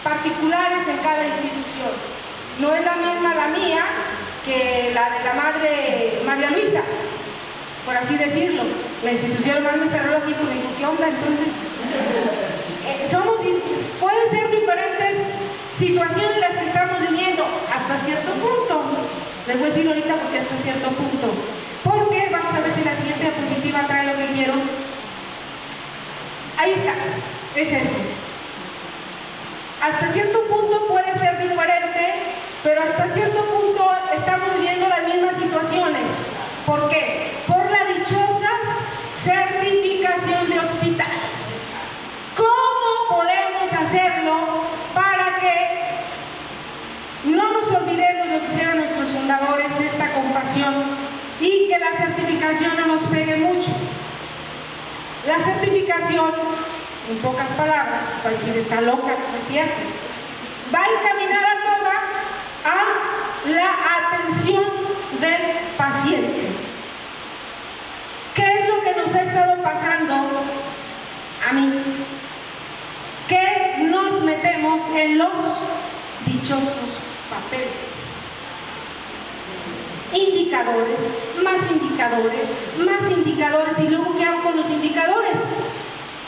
particulares en cada institución. No es la misma la mía que la de la madre María Luisa, por así decirlo. La institución más me cerró aquí porque dijo, ¿qué onda? Entonces, pueden ser diferentes situaciones las que estamos viviendo hasta cierto punto. Les voy a decir ahorita porque hasta cierto punto. Porque vamos a ver si la siguiente diapositiva trae lo que quiero. Ahí está, es eso. Hasta cierto punto puede ser diferente, pero hasta cierto punto estamos viviendo las mismas situaciones. ¿Por qué? Por la dichosa certificación de hospitales. ¿Cómo podemos hacerlo para que no nos olvidemos lo que hicieron nuestros fundadores, esta compasión, y que la certificación no nos pegue mucho? La certificación, en pocas palabras, para decir está loca, no es cierto, va encaminada toda a la atención del paciente. ¿Qué es lo que nos ha estado pasando a mí? Que nos metemos en los dichosos papeles. Indicadores, más indicadores, y luego ¿qué hago con los indicadores?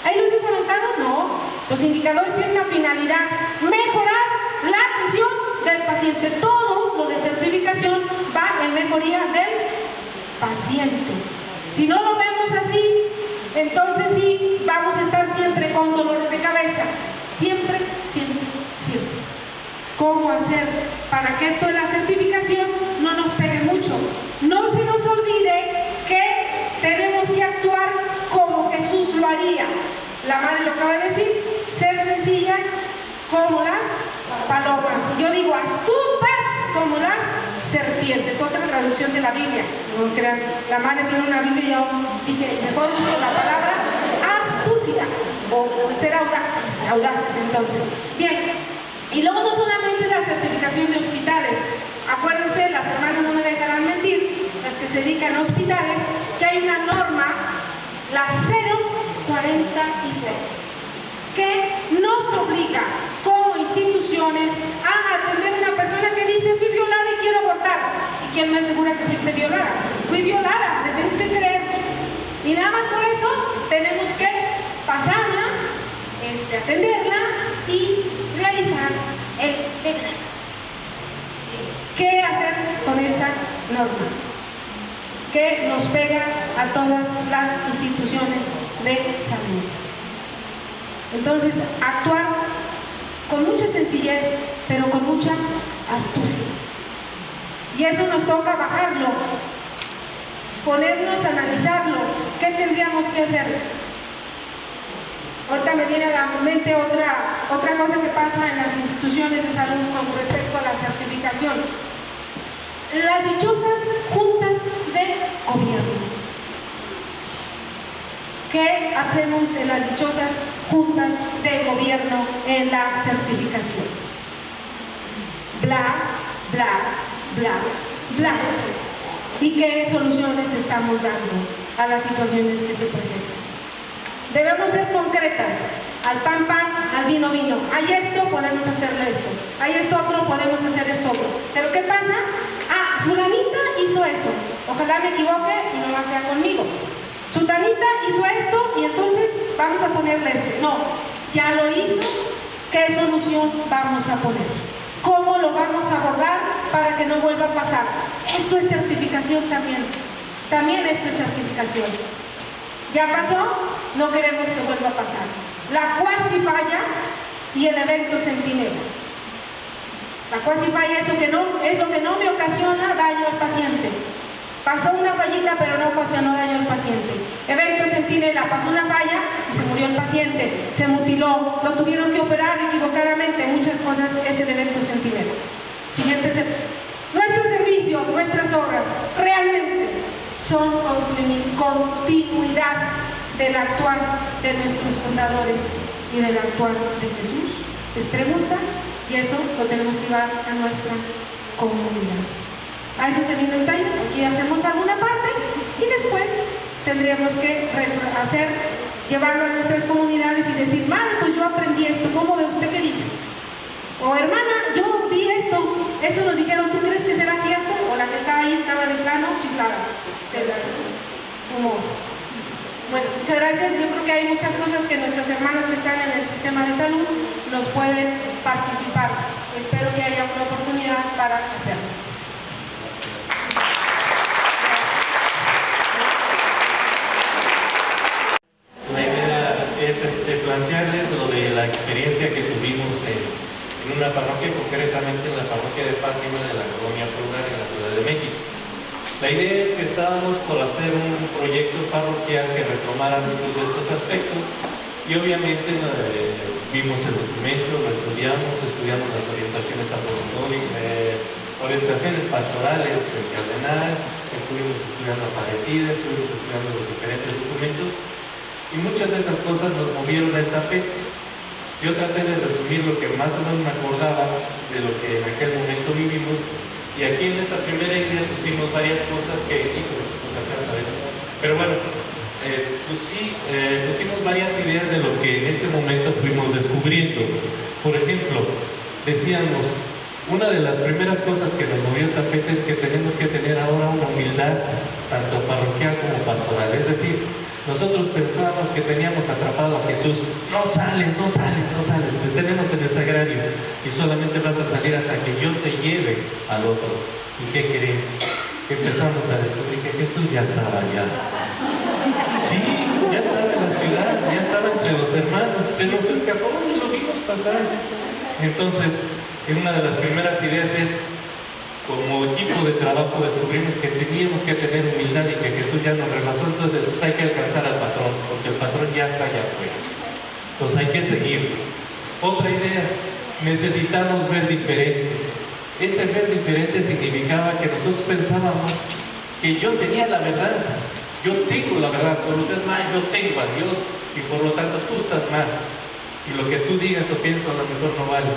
¿Ahí los implementados? No. Los indicadores tienen una finalidad: mejorar la atención del paciente. Todo lo de certificación va en mejoría del paciente. Si no lo vemos así, entonces sí, vamos a estar siempre con dolores de cabeza. Siempre, siempre, siempre. ¿Cómo hacer para que esto de la certificación no nos pegue mucho? No se nos olvide que tenemos que actuar como Jesús lo haría. La madre lo acaba de decir, ser sencillas como las palomas. Yo digo astutas como las serpientes. Otra traducción de la Biblia. No crean, la madre tiene una Biblia y que mejor uso la palabra astucia o ser audaces entonces. Bien, y luego no solamente la certificación de hospitales. Acuérdense, las hermanas no me dejarán mentir, las que se dedican a hospitales, que hay una norma, la 046, que nos obliga como instituciones a atender a una persona que dice fui violada y quiero abortar. ¿Y quién me asegura que fuiste violada? Fui violada, me tengo que creer. Y nada más por eso tenemos que pasarla, atenderla y realizar el degrado. ¿Qué hacer con esa norma? Que nos pega a todas las instituciones de salud. Entonces, actuar con mucha sencillez, pero con mucha astucia. Y eso nos toca bajarlo, ponernos a analizarlo. ¿Qué tendríamos que hacer? Ahorita me viene a la mente otra cosa que pasa en las instituciones de salud con respecto a la certificación. Las dichosas juntas de gobierno. ¿Qué hacemos en las dichosas juntas de gobierno en la certificación? Bla, bla, bla, bla. ¿Y qué soluciones estamos dando a las situaciones que se presentan? Debemos ser concretas. Al pan, pan, al vino, vino. Hay esto, podemos hacerle esto. Hay esto otro, podemos hacer esto otro. ¿Pero qué pasa? Ah, fulanita hizo eso. Ojalá me equivoque y no más sea conmigo. Sutanita hizo esto y entonces vamos a ponerle este. No, ya lo hizo. ¿Qué solución vamos a poner? ¿Cómo lo vamos a abordar para que no vuelva a pasar? Esto es certificación también. También esto es certificación. Ya pasó, no queremos que vuelva a pasar. La cuasi falla y el evento centinela. La cuasi falla es lo que no me ocasiona daño al paciente. Pasó una fallita pero no ocasionó daño al paciente. Evento centinela, pasó una falla y se murió el paciente, se mutiló, lo tuvieron que operar equivocadamente, muchas cosas es el evento centinela. Siguiente, nuestro servicio, nuestras obras, realmente son continuidad del actuar de nuestros fundadores y del actuar de Jesús. Es pregunta y eso lo tenemos que llevar a nuestra comunidad. A eso se viene el taller. Aquí hacemos alguna parte y después tendríamos que llevarlo a nuestras comunidades y decir, madre, pues yo aprendí esto, ¿cómo ve usted qué dice? O hermana, yo vi esto nos dijeron, ¿tú crees que será cierto? O la que estaba ahí estaba de plano chiflada. Bueno, muchas gracias. Yo creo que hay muchas cosas que nuestras hermanas que están en el sistema de salud nos pueden participar. Espero que haya una oportunidad para hacerlo. La idea es plantearles lo de la experiencia que tuvimos en una parroquia, concretamente en la parroquia de Fátima de la colonia Pulgar en la Ciudad de México. La idea es que estábamos por hacer un proyecto parroquial que retomara muchos de estos aspectos y obviamente vimos el documento, lo estudiamos las orientaciones apostólicas, orientaciones pastorales del cardenal, estuvimos estudiando Aparecida, estuvimos estudiando los diferentes documentos y muchas de esas cosas nos movieron el tapete. Yo traté de resumir lo que más o menos me acordaba de lo que en aquel momento vivimos. Y aquí en esta primera idea pusimos varias cosas que, pues acá sabemos. Pero bueno, pusimos varias ideas de lo que en ese momento fuimos descubriendo. Por ejemplo, decíamos, una de las primeras cosas que nos movió el tapete es que tenemos que tener ahora una humildad, tanto parroquial como pastoral. Es decir, nosotros pensábamos que teníamos atrapado a Jesús. No sales, te tenemos en el sagrario y solamente vas a salir hasta que yo te lleve al otro. ¿Y qué creen? Que empezamos a descubrir que Jesús ya estaba allá. Sí, ya estaba se nos escapó y lo vimos pasar. Entonces, una de las primeras ideas es, como equipo de trabajo descubrimos que teníamos que tener humildad y que Jesús ya nos rebasó, entonces pues hay que alcanzar al patrón, porque el patrón ya está allá afuera. Entonces hay que seguir. Otra idea, necesitamos ver diferente. Ese ver diferente significaba que nosotros pensábamos que yo tenía la verdad, yo tengo la verdad absoluta, es más, yo tengo a Dios y por lo tanto tú estás mal. Y lo que tú digas o piensas a lo mejor no vale.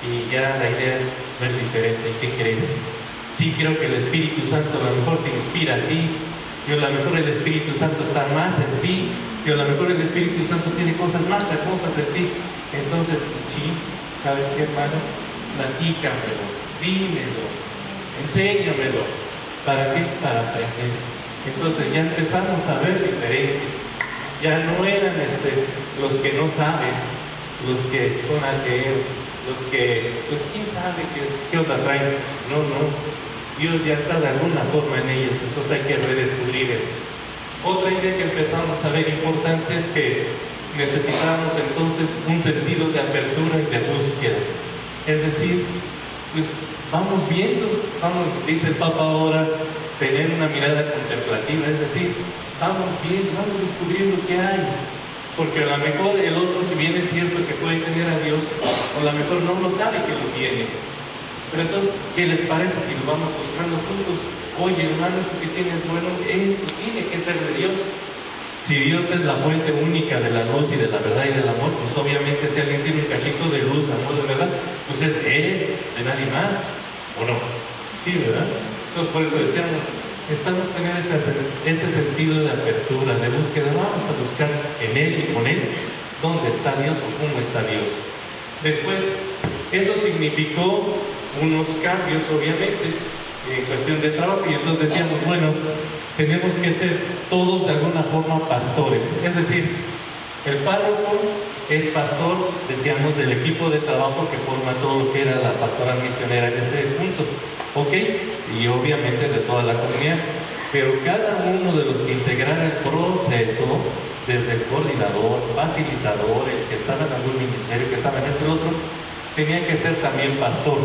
Y ya la idea es ver diferente. ¿Qué crees? Sí creo que el Espíritu Santo a lo mejor te inspira a ti, y a lo mejor el Espíritu Santo está más en ti, y a lo mejor el Espíritu Santo tiene cosas más hermosas en ti. Entonces, sí, ¿sabes qué, hermano? Platícamelo, dímelo, enséñamelo. ¿Para qué? Para aprender. Entonces ya empezamos a ver diferente. Ya no eran los que no saben, los que son ateos, los que, pues quién sabe qué otra traen. No, Dios ya está de alguna forma en ellos, entonces hay que redescubrir eso. Otra idea que empezamos a ver importante es que necesitamos entonces un sentido de apertura y de búsqueda. Es decir, pues vamos viendo, dice el Papa ahora, tener una mirada contemplativa, es decir, vamos viendo, vamos descubriendo qué hay. Porque a lo mejor el otro, si bien es cierto que puede tener a Dios, a lo mejor no lo sabe que lo tiene. Pero entonces, ¿qué les parece si lo vamos buscando juntos? Oye, hermano, esto que tienes bueno, esto tiene que ser de Dios. Si Dios es la fuente única de la luz y de la verdad y del amor, pues obviamente si alguien tiene un cachito de luz, amor, de verdad, pues es Él, de nadie más. ¿O no? Sí, ¿verdad? Entonces por eso decíamos, estamos teniendo ese sentido de apertura, de búsqueda. Vamos a buscar en Él y con Él dónde está Dios o cómo está Dios. Después, eso significó unos cambios, obviamente, en cuestión de trabajo, y entonces decíamos, bueno, tenemos que ser todos de alguna forma pastores. Es decir, el párroco es pastor, decíamos, del equipo de trabajo que forma todo lo que era la pastoral misionera en ese punto. ¿Ok? Y obviamente de toda la comunidad, pero cada uno de los que integrara el proceso, desde el coordinador, facilitador, el que estaba en algún ministerio, que estaba en este otro, tenía que ser también pastor.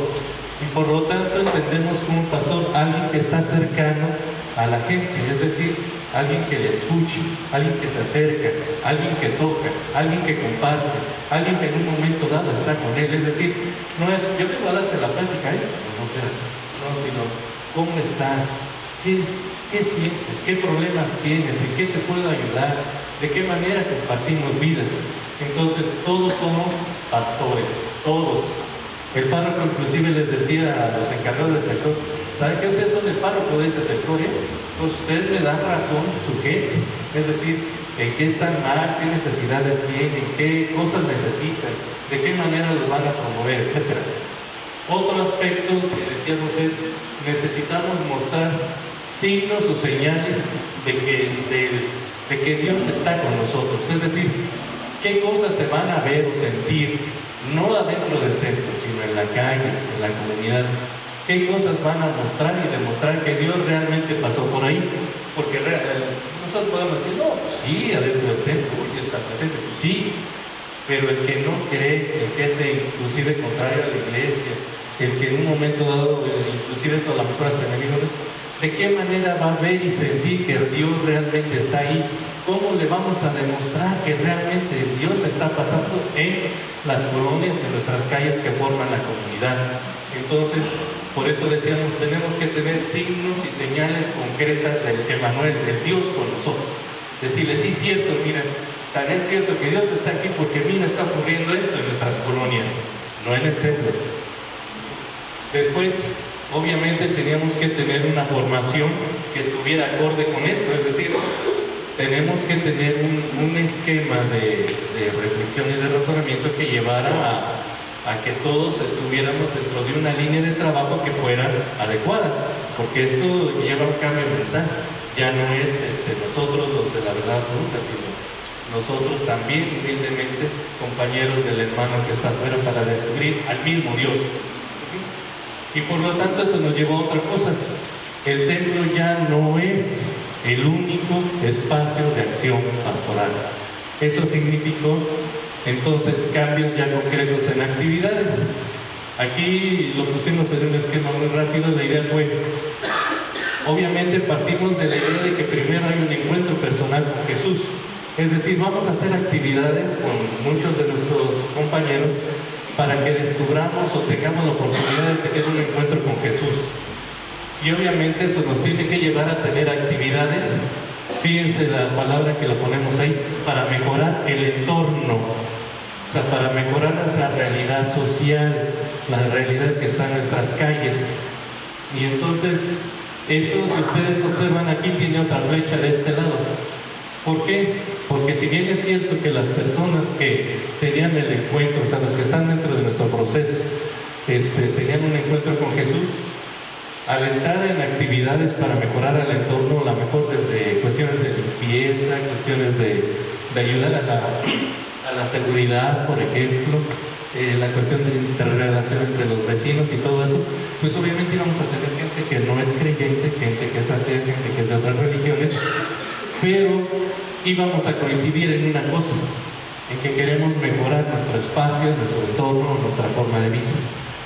Y por lo tanto entendemos como un pastor alguien que está cercano a la gente, es decir, alguien que le escuche, alguien que se acerca, alguien que toca, alguien que comparte, alguien que en un momento dado está con él. Es decir, no es, yo vengo a darte la plática, no, sino, ¿cómo estás? ¿Qué sientes? ¿Qué problemas tienes? ¿En qué te puedo ayudar? ¿De qué manera compartimos vida? Entonces, todos somos pastores, todos. El párroco inclusive les decía a los encargados del sector, ¿saben que ustedes son el párroco de ese sector? Pues ustedes me dan razón de su gente, es decir, en qué están mal, qué necesidades tienen, qué cosas necesitan, de qué manera los van a promover, etc. Otro aspecto que decíamos es, necesitamos mostrar signos o señales de que Dios está con nosotros, es decir, qué cosas se van a ver o sentir, no adentro del templo, sino en la calle, en la comunidad. ¿Qué cosas van a mostrar y demostrar que Dios realmente pasó por ahí? Porque nosotros podemos decir, no, pues sí, adentro del templo, Dios está presente, pues sí, pero el que no cree, el que es inclusive contrario a la iglesia, el que en un momento dado, inclusive eso a lo mejor hasta enemigo, ¿de qué manera va a ver y sentir que Dios realmente está ahí? ¿Cómo le vamos a demostrar que realmente Dios está pasando en las colonias, en nuestras calles que forman la comunidad? Entonces, por eso decíamos, tenemos que tener signos y señales concretas del Emmanuel, del Dios con nosotros. Decirle, sí, cierto, mira, tan es cierto que Dios está aquí porque mira, está ocurriendo esto en nuestras colonias, no en el templo. Después, obviamente, teníamos que tener una formación que estuviera acorde con esto, es decir, tenemos que tener un esquema de reflexión y de razonamiento que llevara a que todos estuviéramos dentro de una línea de trabajo que fuera adecuada, porque esto lleva un cambio mental. Ya no es nosotros los de la verdad absoluta, sino nosotros también, humildemente, compañeros del hermano que está afuera para descubrir al mismo Dios. Y por lo tanto eso nos llevó a otra cosa. El templo ya no es el único espacio de acción pastoral. Eso significó entonces cambios ya concretos en actividades. Aquí lo pusimos en un esquema muy rápido. La idea fue, obviamente partimos de la idea de que primero hay un encuentro personal con Jesús. Es decir, vamos a hacer actividades con muchos de nuestros compañeros para que descubramos o tengamos la oportunidad de tener un encuentro con Jesús. Y obviamente eso nos tiene que llevar a tener actividades, fíjense la palabra que la ponemos ahí, para mejorar el entorno, o sea, para mejorar nuestra realidad social, la realidad que está en nuestras calles. Y entonces, eso, si ustedes observan aquí, tiene otra flecha de este lado. ¿Por qué? Porque si bien es cierto que las personas que tenían el encuentro, o sea, los que están dentro de nuestro proceso, tenían un encuentro con Jesús, al entrar en actividades para mejorar el entorno, a lo mejor desde cuestiones de limpieza, cuestiones de ayudar a la seguridad, por ejemplo, la cuestión de interrelación entre los vecinos y todo eso, pues obviamente íbamos a tener gente que no es creyente, gente que es atea, gente que es de otras religiones, pero íbamos a coincidir en una cosa, en que queremos mejorar nuestro espacio, nuestro entorno, nuestra forma de vida.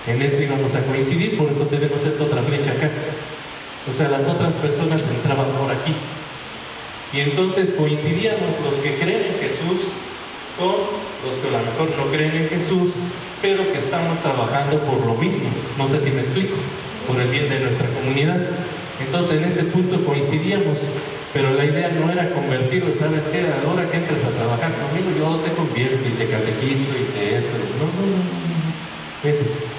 En eso íbamos a coincidir, por eso tenemos esta otra flecha acá. O sea, las otras personas entraban por aquí. Y entonces coincidíamos los que creen en Jesús con los que a lo mejor no creen en Jesús, pero que estamos trabajando por lo mismo. No sé si me explico, por el bien de nuestra comunidad. Entonces en ese punto coincidíamos, pero la idea no era convertirlo, ¿sabes qué? A la hora que entres a trabajar conmigo, yo te convierto y te catequizo y te esto. No.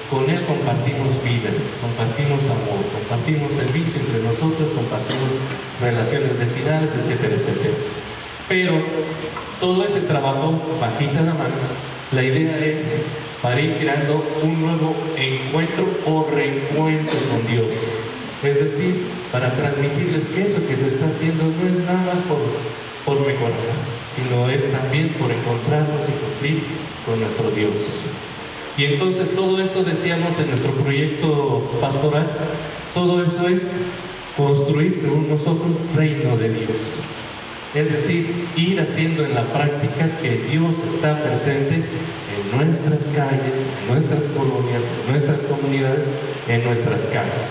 Con Él compartimos vida, compartimos amor, compartimos servicio entre nosotros, compartimos relaciones vecinales, etcétera, etcétera. Pero todo ese trabajo, bajita la mano, la idea es para ir creando un nuevo encuentro o reencuentro con Dios. Es decir, para transmitirles que eso que se está haciendo no es nada más por mejorar, sino es también por encontrarnos y cumplir con nuestro Dios. Y entonces todo eso, decíamos en nuestro proyecto pastoral, todo eso es construir según nosotros reino de Dios. Es decir, ir haciendo en la práctica que Dios está presente en nuestras calles, en nuestras colonias, en nuestras comunidades, en nuestras casas.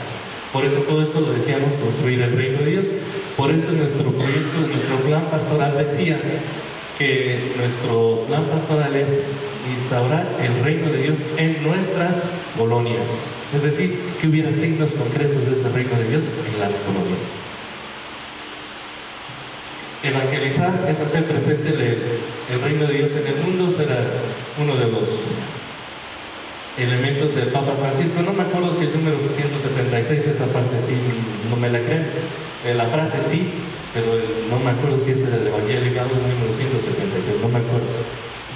Por eso todo esto lo decíamos, construir el reino de Dios. Por eso en nuestro proyecto, en nuestro plan pastoral decía que nuestro plan pastoral es instaurar el reino de Dios en nuestras colonias. Es decir, que hubiera signos concretos de ese reino de Dios en las colonias. Evangelizar es hacer presente el reino de Dios en el mundo, será uno de los elementos del Papa Francisco. No me acuerdo si el número 176, esa parte sí, no me la creen. La frase sí, pero no me acuerdo si es el Evangelio Gaudium número 176, no me acuerdo.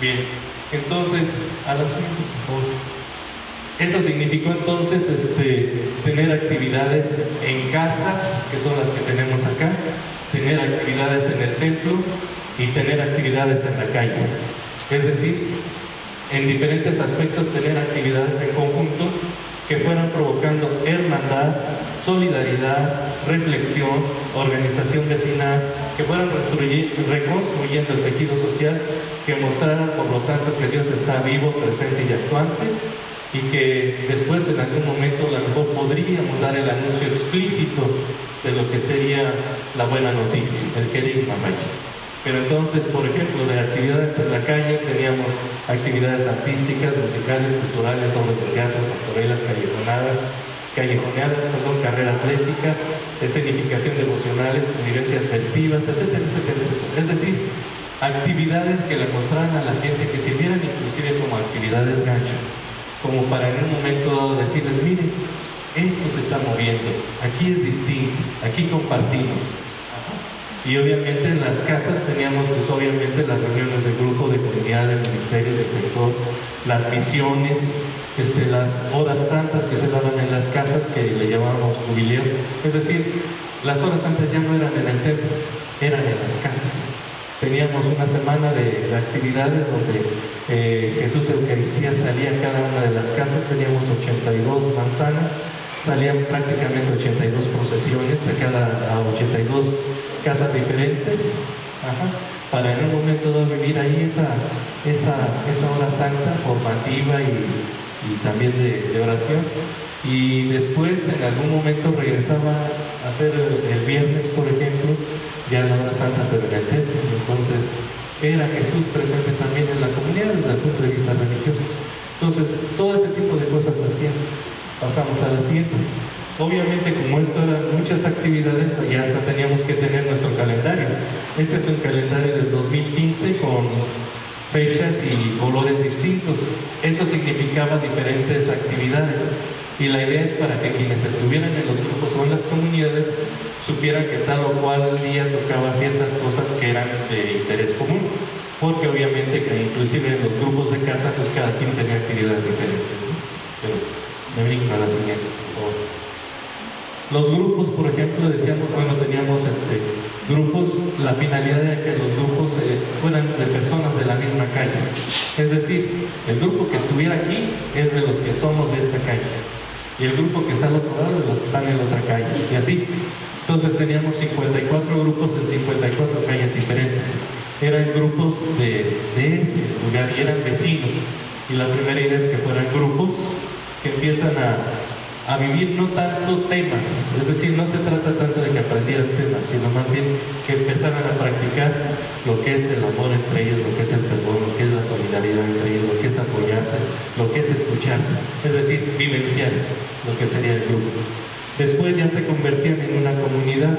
Bien, entonces, a la siguiente, por favor. Eso significó entonces tener actividades en casas, que son las que tenemos acá, tener actividades en el templo y tener actividades en la calle. Es decir, en diferentes aspectos tener actividades en conjunto que fueran provocando hermandad, solidaridad, reflexión, organización vecinal, que fueran reconstruyendo el tejido social, que mostraran por lo tanto que Dios está vivo, presente y actuante, y que después en algún momento a lo mejor podríamos dar el anuncio explícito de lo que sería la buena noticia, el querigma mayor. Pero entonces, por ejemplo, de actividades en la calle teníamos actividades artísticas, musicales, culturales, obras de teatro, pastorelas, callejoneadas, carrera atlética, escenificación devocionales, vivencias festivas, etcétera, etcétera, etcétera. Es decir, actividades que le mostraran a la gente, que sirvieran inclusive como actividades gancho, como para en un momento dado decirles, miren, esto se está moviendo, aquí es distinto, aquí compartimos. Y obviamente en las casas teníamos pues obviamente las reuniones de grupo, de comunidad, de ministerio, de sector, las misiones, las horas santas que se daban en las casas, que le llamábamos jubileo. Es decir, las horas santas ya no eran en el templo, eran en las casas. Teníamos una semana de actividades donde Jesús Eucaristía salía a cada una de las casas, teníamos 82 manzanas, salían prácticamente 82 procesiones a 82 casas diferentes, para en un momento dado vivir ahí esa hora santa, formativa y también de oración. Y después en algún momento regresaba a hacer el viernes, por ejemplo, ya la hora santa pero en el templo. Entonces era Jesús presente también en la comunidad desde el punto de vista religioso. Entonces todo ese tipo de cosas hacían. Pasamos a la siguiente. Obviamente, como esto eran muchas actividades, ya hasta teníamos que tener nuestro calendario. Este es un calendario del 2015 con fechas y colores distintos. Eso significaba diferentes actividades. Y la idea es para que quienes estuvieran en los grupos o en las comunidades supieran que tal o cual día tocaba ciertas cosas que eran de interés común. Porque obviamente que inclusive en los grupos de casa, pues cada quien tenía actividades diferentes, ¿no? Pero me brinco a la siguiente, por favor. Los grupos, por ejemplo, decíamos, bueno, teníamos grupos, la finalidad de que los grupos fueran de personas de la misma calle. Es decir, el grupo que estuviera aquí es de los que somos de esta calle. Y el grupo que está al otro lado de los que están en la otra calle. Y así. Entonces teníamos 54 grupos en 54 calles diferentes. Eran grupos de ese lugar y eran vecinos. Y la primera idea es que fueran grupos que empiezan a vivir no tanto temas, es decir, no se trata tanto de que aprendieran temas, sino más bien que empezaran a practicar lo que es el amor entre ellos, lo que es el perdón, lo que es la solidaridad entre ellos, lo que es apoyarse, lo que es escucharse, es decir, vivenciar lo que sería el grupo. Después ya se convertían en una comunidad.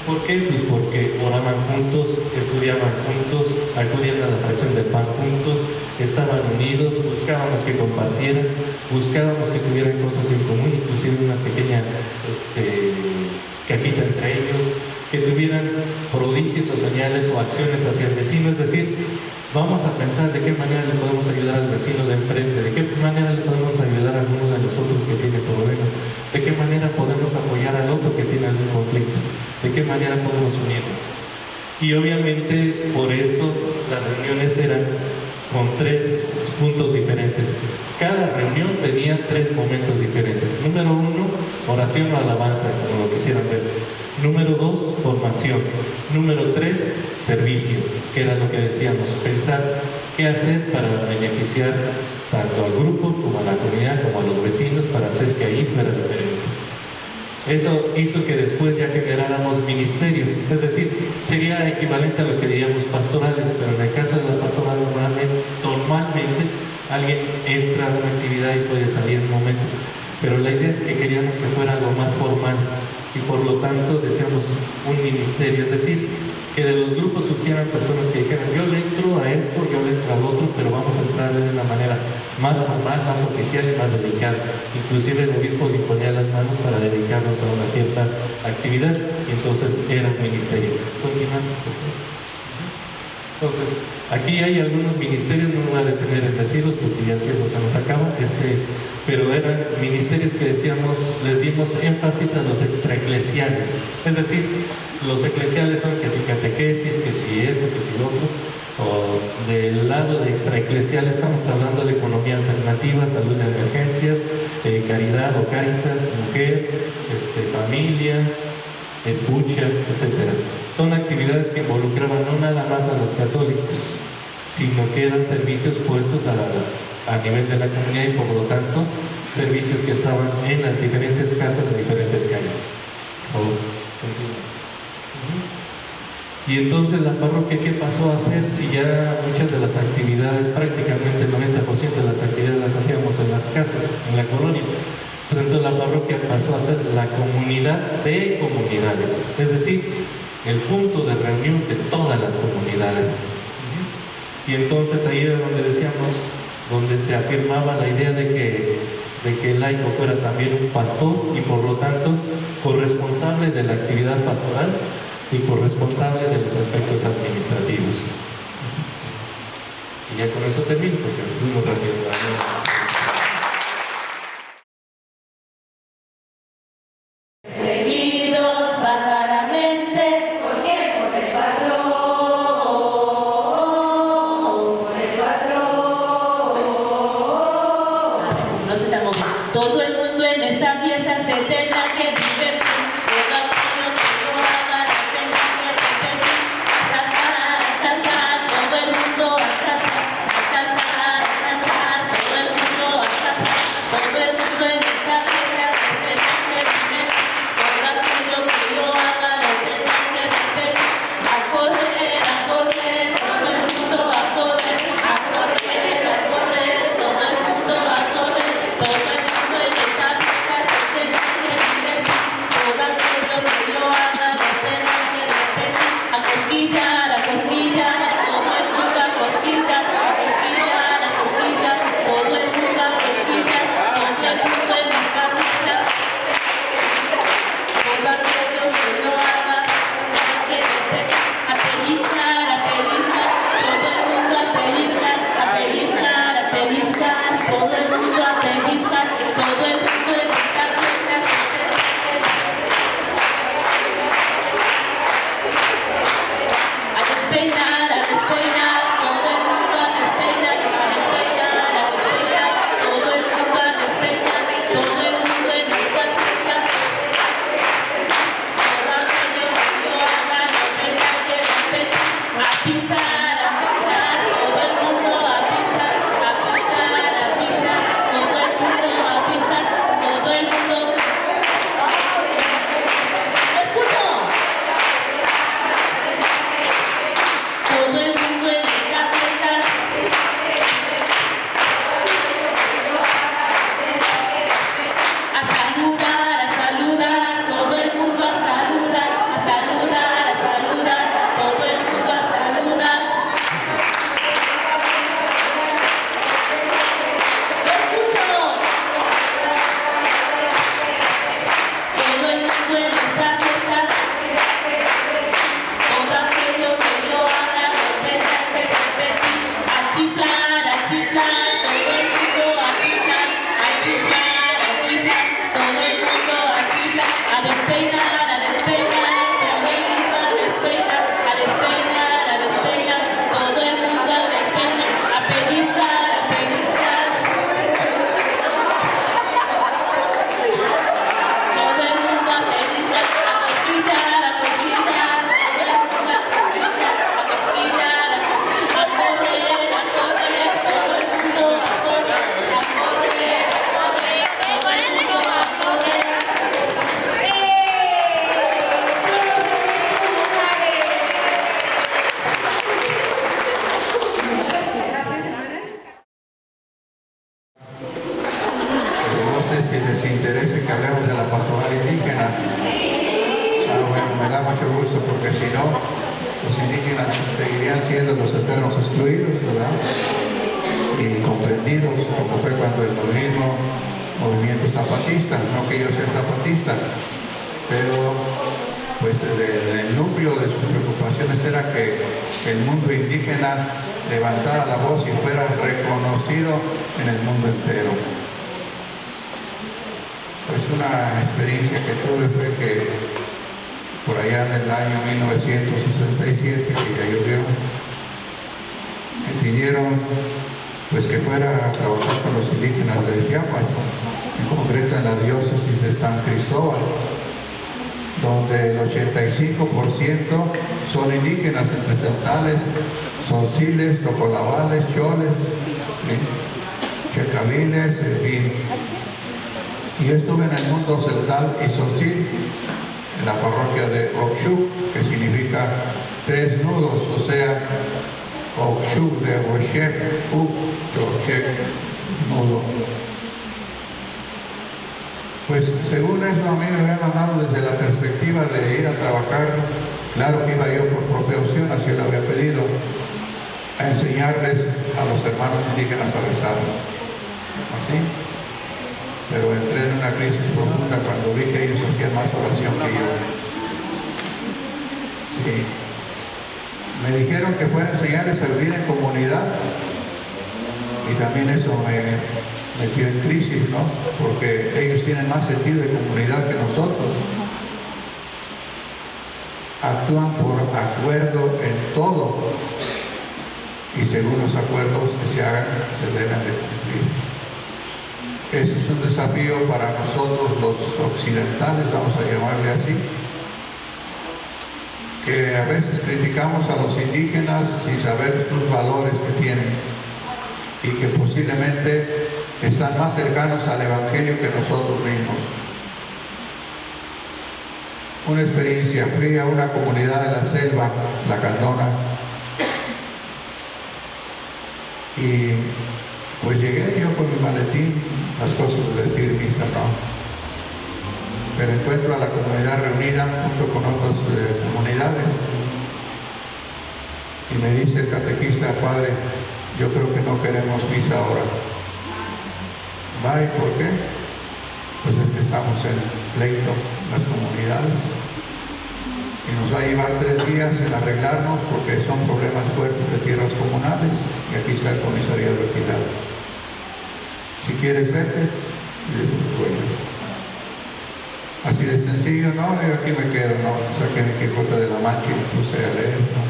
¿Por qué? Pues porque oraban juntos, estudiaban juntos, acudían a la fracción del pan juntos, estaban unidos, buscábamos que compartieran, buscábamos que tuvieran cosas en común, inclusive una pequeña cajita entre ellos, que tuvieran prodigios o señales o acciones hacia el vecino, es decir, vamos a pensar de qué manera le podemos ayudar al vecino de enfrente, de qué manera le podemos ayudar a alguno de los otros que tiene problemas, de qué manera podemos apoyar al otro que tiene algún conflicto, de qué manera podemos unirnos. Y obviamente por eso las reuniones eran con 3 puntos diferentes. Cada reunión tenía 3 momentos diferentes. Número 1, oración o alabanza, como lo quisieran ver. Número 2, formación. Número 3, servicio, que era lo que decíamos, pensar qué hacer para beneficiar tanto al grupo como a la comunidad, como a los vecinos, para hacer que ahí fuera diferente. Eso hizo que después ya generáramos ministerios, es decir, sería equivalente a lo que diríamos pastorales, pero en el caso de la pastoral normalmente alguien entra a una actividad y puede salir en un momento, pero la idea es que queríamos que fuera algo más formal y por lo tanto deseamos un ministerio, es decir, que de los grupos surgieran personas que dijeran yo le entro a esto, yo le entro al otro, pero vamos a entrar de una manera más formal, más oficial y más dedicada. Inclusive el obispo le ponía las manos para dedicarnos a una cierta actividad y entonces era un ministerio. Continuamos, por favor. Entonces, aquí hay algunos ministerios, no me voy a detener en decirlos porque ya el tiempo se nos acaba, pero eran ministerios que decíamos, les dimos énfasis a los extraeclesiales, es decir, los eclesiales son que si catequesis, que si esto, que si lo otro, o del lado de extraeclesial estamos hablando de economía alternativa, salud de emergencias, caridad o cáritas, mujer, familia, escucha, etc. Son actividades que involucraban no nada más a los católicos, sino que eran servicios puestos a nivel de la comunidad y por lo tanto servicios que estaban en las diferentes casas de diferentes calles. Y entonces la parroquia, ¿qué pasó a hacer si ya muchas de las actividades, prácticamente el 90% de las actividades las hacíamos en las casas, en la colonia? Pues entonces la parroquia pasó a ser la comunidad de comunidades, es decir, el punto de reunión de todas las comunidades. Y entonces ahí era donde decíamos, donde se afirmaba la idea de que el laico fuera también un pastor y por lo tanto corresponsable de la actividad pastoral y corresponsable de los aspectos administrativos. Y ya con eso termino porque fuimos rápido. Todo el mundo en esta fiesta se tendrá que divertir. Todo aquello que yo amara tendrá que repetir. Saltar, saltar. seguían siendo los eternos excluidos, ¿verdad? Y comprendidos, como fue cuando el movimiento zapatista, no que yo sea zapatista, pero pues el núcleo de sus preocupaciones era que el mundo indígena levantara la voz y fuera reconocido en el mundo entero. Pues una experiencia que tuve fue que por allá en el año 1967, que ya llovió, me pidieron pues que fuera a trabajar con los indígenas de Chiapas, en concreto en la diócesis de San Cristóbal, donde el 85% son indígenas, entre celtales, sonciles, tocolabales, choles, checaviles, en fin. Y yo estuve en el mundo celtal y soncil, en la parroquia de Oxú, que significa tres nudos, o sea, Oxú de Oshek, Oshek, nudo. Pues según eso a mí me habían mandado desde la perspectiva de ir a trabajar, claro que iba yo por propia opción, así lo había pedido, a enseñarles a los hermanos indígenas a rezar. Así. Pero entré en una crisis profunda cuando vi que ellos hacían más oración que yo. Sí. Me dijeron que fuera a enseñarles a vivir en comunidad y también eso me metió en crisis, ¿no? Porque ellos tienen más sentido de comunidad que nosotros. Actúan por acuerdo en todo y según los acuerdos que se hagan se deben de cumplir. Ese es un desafío para nosotros los occidentales, vamos a llamarle así, que a veces criticamos a los indígenas sin saber los valores que tienen y que posiblemente están más cercanos al Evangelio que nosotros mismos. Una experiencia fría, una comunidad de la selva, la Candona, y pues llegué yo con mi maletín, las cosas de decir misa, no. Pero encuentro a la comunidad reunida junto con otras comunidades. Y me dice el catequista, padre, yo creo que no queremos misa ahora. ¿Va? ¿Y por qué? Pues es que estamos en pleito las comunidades. Y nos va a llevar 3 días en arreglarnos porque son problemas fuertes de tierras comunales. Y aquí está el comisariado equidad. Si quieres verte, bueno. Así de sencillo, no, yo aquí me quedo, no, saqué mi Quijote de la Mancha y me puse a leer, ¿no?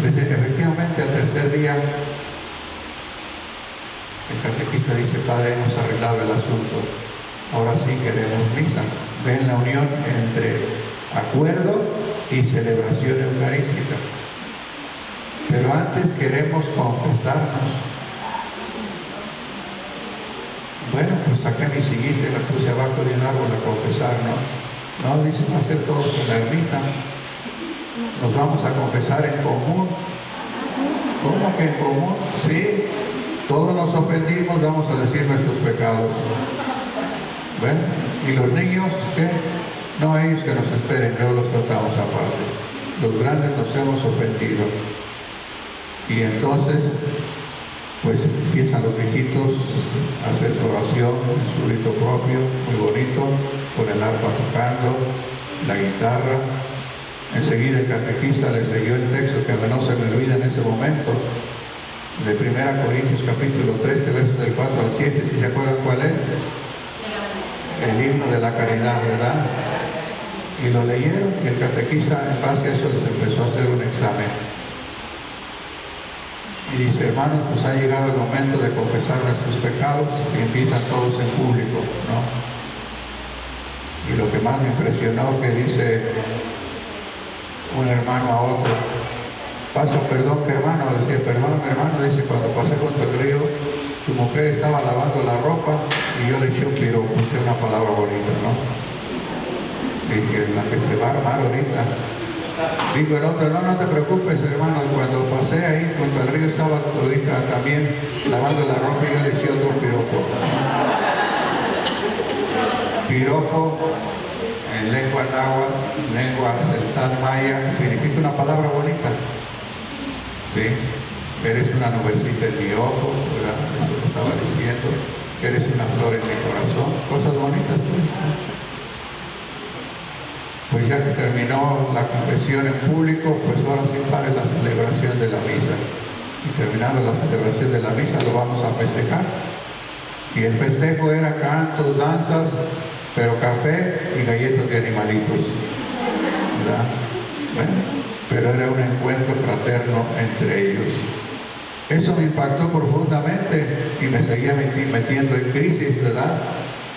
Pues, efectivamente, al tercer día, el catequista dice, padre, hemos arreglado el asunto, ahora sí queremos misa. Ven la unión entre acuerdo y celebración eucarística. Pero antes queremos confesarnos. Bueno, pues saqué mi siguiente y la puse abajo de un árbol a confesar, ¿no? No, dicen, va a ser todos en la ermita. Nos vamos a confesar en común. ¿Cómo que en común? Sí, todos nos ofendimos, vamos a decir nuestros pecados. Bueno, ¿y los niños qué? No, ellos que nos esperen, luego los tratamos aparte. Los grandes nos hemos ofendido. Y entonces, pues empiezan los viejitos a hacer su oración en su rito propio, muy bonito, con el arpa tocando, la guitarra. Enseguida el catequista les leyó el texto que no se me olvida en ese momento, de 1 Corintios capítulo 13, versos del 4 al 7, si se acuerdan cuál es. El himno de la caridad, ¿verdad? Y lo leyeron y el catequista en base a eso les empezó a hacer un examen. Y dice, hermanos, pues ha llegado el momento de confesar nuestros pecados y empiezan todos en público, ¿no? Y lo que más me impresionó que dice un hermano a otro, pasa perdón, que hermano, decía, perdón, hermano, dice, cuando pasé junto al río, tu mujer estaba lavando la ropa y yo le eché un piropo, puse una palabra bonita, ¿no? Y que la que se va a armar ahorita. Dijo el otro, no te preocupes, hermano, cuando pasé ahí junto al río estaba todita también lavando la ropa y yo le eché otro piropo. Piropo en lengua náhuatl, lengua celtal maya, significa una palabra bonita. ¿Sí? Eres una nubecita en mi ojo, ¿verdad? Eso lo estaba diciendo. Eres una flor en mi corazón. Cosas bonitas, pues. Pues ya que terminó la confesión en público, pues ahora sí para la celebración de la misa. Y terminando la celebración de la misa lo vamos a festejar. Y el festejo era cantos, danzas, pero café y galletas de animalitos, ¿verdad? Bueno, pero era un encuentro fraterno entre ellos. Eso me impactó profundamente y me seguía metiendo en crisis, ¿verdad?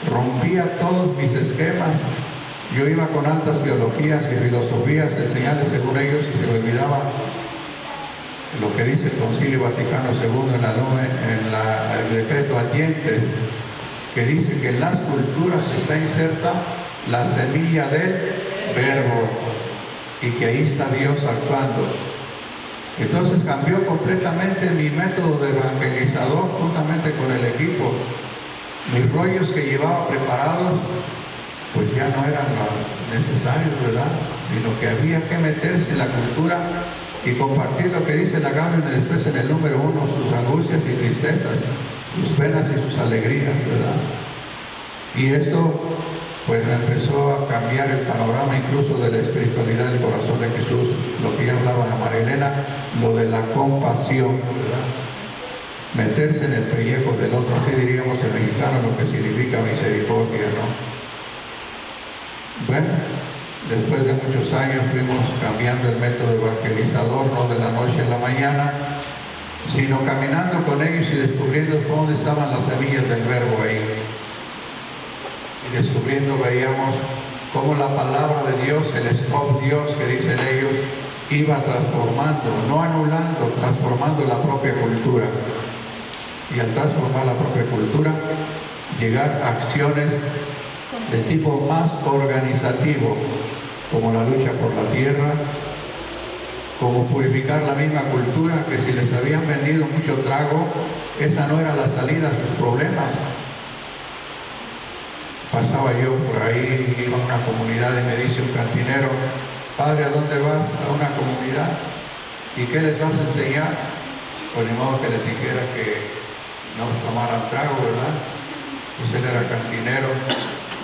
Rompía todos mis esquemas. Yo iba con altas teologías y filosofías, enseñarles según ellos, y se me olvidaba lo que dice el Concilio Vaticano II en el decreto Allende, que dice que en las culturas está inserta la semilla del verbo y que ahí está Dios actuando. Entonces cambió completamente mi método de evangelizador juntamente con el equipo. Mis rollos que llevaba preparados pues ya no eran necesarios, ¿verdad? Sino que había que meterse en la cultura y compartir lo que dice la Gabriel después en el número 1, sus angustias y tristezas, sus penas y sus alegrías, ¿verdad? Y esto pues me empezó a cambiar el panorama incluso de la espiritualidad del corazón de Jesús, lo que ya hablaba a María Elena, lo de la compasión, ¿verdad? Meterse en el pellejo del otro, así diríamos en mexicano lo que significa misericordia, ¿no? Bueno, después de muchos años fuimos cambiando el método evangelizador, no de la noche a la mañana, sino caminando con ellos y descubriendo dónde estaban las semillas del verbo ahí. Y descubriendo veíamos cómo la palabra de Dios, el Escop Dios que dicen ellos, iba transformando, no anulando, transformando la propia cultura. Y al transformar la propia cultura, llegar a acciones de tipo más organizativo, como la lucha por la tierra, como purificar la misma cultura, que si les habían vendido mucho trago, esa no era la salida a sus problemas. Pasaba yo por ahí, iba a una comunidad y me dice un cantinero, padre, ¿a dónde vas? A una comunidad. ¿Y qué les vas a enseñar? Pues ni modo que les dijera que no tomaran trago, ¿verdad? Pues él era cantinero.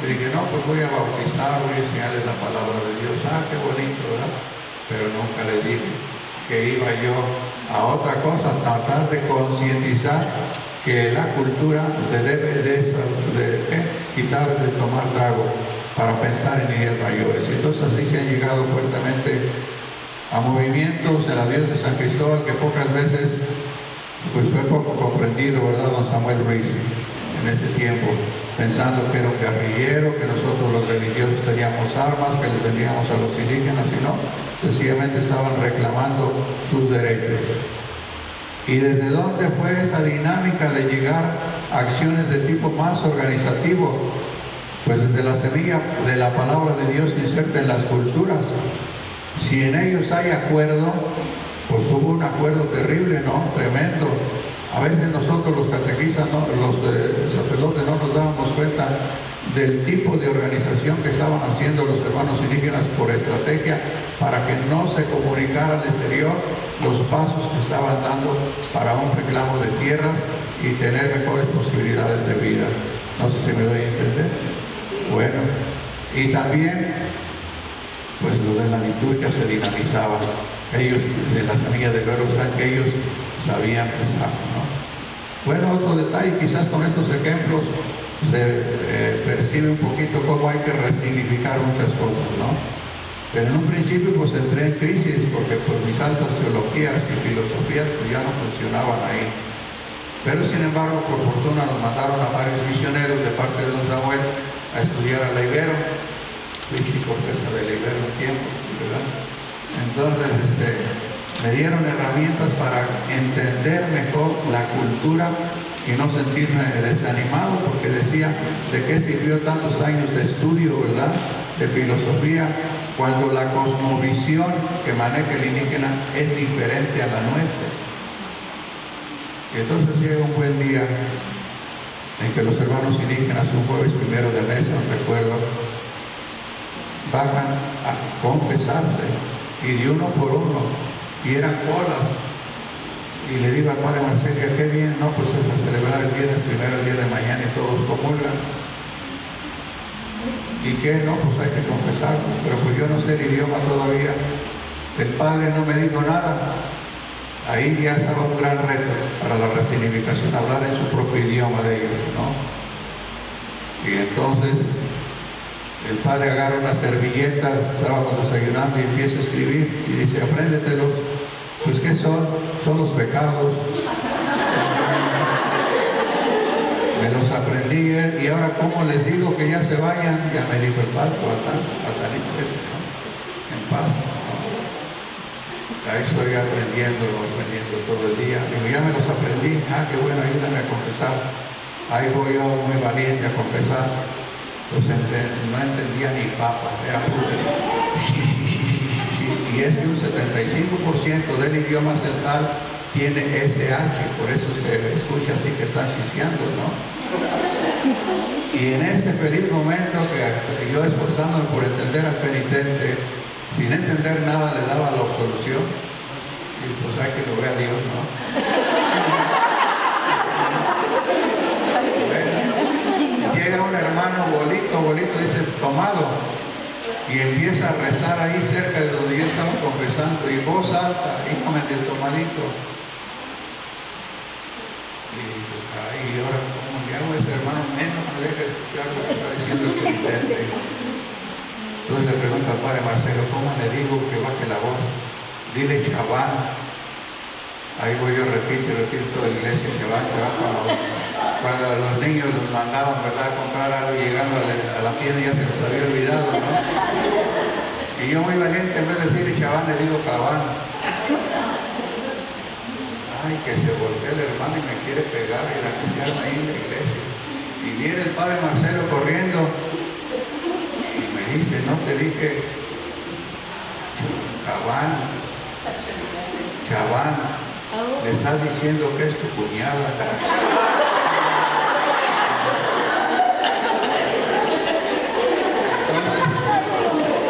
Le dije, no, pues voy a bautizar, voy a enseñarles la palabra de Dios. Ah, qué bonito, ¿verdad? Pero nunca les dije que iba yo a otra cosa, a tratar de concientizar que la cultura se debe de quitar de tomar trago para pensar en ideas mayores. Y entonces así se han llegado fuertemente a movimientos en la diócesis de San Cristóbal que pocas veces pues fue poco comprendido, ¿verdad, don Samuel Ruiz? En ese tiempo, pensando que era un guerrillero, que nosotros los religiosos teníamos armas, que les vendíamos a los indígenas, y no, sencillamente estaban reclamando sus derechos. ¿Y desde dónde fue esa dinámica de llegar a acciones de tipo más organizativo? Pues desde la semilla de la palabra de Dios que inserta en las culturas. Si en ellos hay acuerdo, pues hubo un acuerdo terrible, ¿no? Tremendo. A veces nosotros los catequistas, ¿no? Los sacerdotes no nos dábamos cuenta del tipo de organización que estaban haciendo los hermanos indígenas por estrategia para que no se comunicara al exterior los pasos que estaban dando para un reclamo de tierras y tener mejores posibilidades de vida. No sé si me doy a entender. Bueno, y también pues lo de la liturgia se dinamizaba. Ellos, de la semilla del verbo, están que ellos sabían pensar, ¿no? Bueno, otro detalle, quizás con estos ejemplos se percibe un poquito cómo hay que resignificar muchas cosas, ¿no? Pero en un principio pues entré en crisis porque pues mis altas teologías y filosofías pues ya no funcionaban ahí. Pero sin embargo, por fortuna nos mandaron a varios misioneros de parte de don Samuel a estudiar a la Ibero. Fui chico presa de la Ibero un tiempo, ¿verdad? Entonces, me dieron herramientas para entender mejor la cultura y no sentirme desanimado, porque decía, ¿de qué sirvió tantos años de estudio, verdad? De filosofía, cuando la cosmovisión que maneja el indígena es diferente a la nuestra. Y entonces llega un buen día en que los hermanos indígenas, un jueves 1 de mes, no recuerdo, bajan a confesarse, y de uno por uno, y eran colas. Y le digo al padre Marcelo, qué bien, no, pues es a celebrar el viernes primero, el día de mañana, y todos comulgan. ¿Y qué? No, pues hay que confesarlo, pero pues yo no sé el idioma todavía. El padre no me dijo nada. Ahí ya estaba un gran reto para la resignificación, hablar en su propio idioma de ellos, ¿no? Y entonces el padre agarra una servilleta, estábamos desayunando y empieza a escribir y dice, apréndetelos. Pues ¿qué son? Son los pecados. Me los aprendí y ahora ¿cómo les digo que ya se vayan? Ya me dijo el padre, ¿no? En paz. Ahí estoy aprendiendo todo el día. Digo, ya me los aprendí. Ah, qué bueno, ayúdame a confesar. Ahí voy yo muy valiente a confesar. Pues no entendía ni papa, era puro. Y es que un 75% del idioma celtal tiene SH, por eso se escucha así que están chicheando, ¿no? Y en ese feliz momento que yo esforzándome por entender al penitente, sin entender nada le daba la absolución, y pues hay que lo vea Dios, ¿no? Llega un hermano bolito, dice, tomado. Y empieza a rezar ahí cerca de donde yo estaba confesando, y voz alta, híjame del tomadito. Y ahora, ¿cómo le hago a ese hermano? Menos me deja escuchar lo que está diciendo el penitente. Entonces le pregunto al padre Marcelo, ¿cómo le digo que baje la voz? Dile Chaván. Ahí voy yo, repito toda la iglesia, Chaván, cuando a los niños los mandaban, ¿verdad?, a comprar algo, llegando a la tienda ya se los había olvidado, ¿no? Y yo muy valiente, en vez de decirle Chaván, le digo Cabán. Ay, que se voltea el hermano y me quiere pegar, y la que se arma ahí en la iglesia. Y viene el padre Marcelo corriendo y me dice, ¿no te dije Cabán? Chaván, le estás diciendo que es tu cuñada.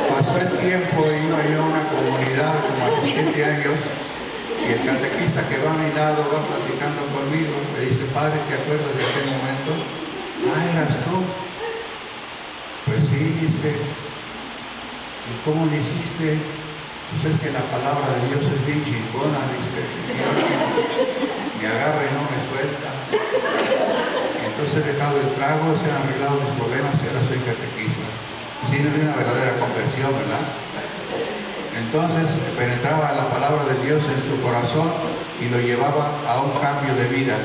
Pasó el tiempo, iba yo a una comunidad como a los 7 años, y el catequista que va a mi lado va platicando conmigo, me dice, padre, ¿te acuerdas de aquel momento? Ah, ¿eras tú? Pues sí, dice. ¿Y cómo lo hiciste? Pues es que la palabra de Dios es bien chingona, dice. Me agarra y no me suelta. Y entonces he dejado el trago, se han arreglado mis problemas y ahora soy catequista. Sí, no es una verdadera conversión, ¿verdad? Entonces penetraba la palabra de Dios en su corazón y lo llevaba a un cambio de vida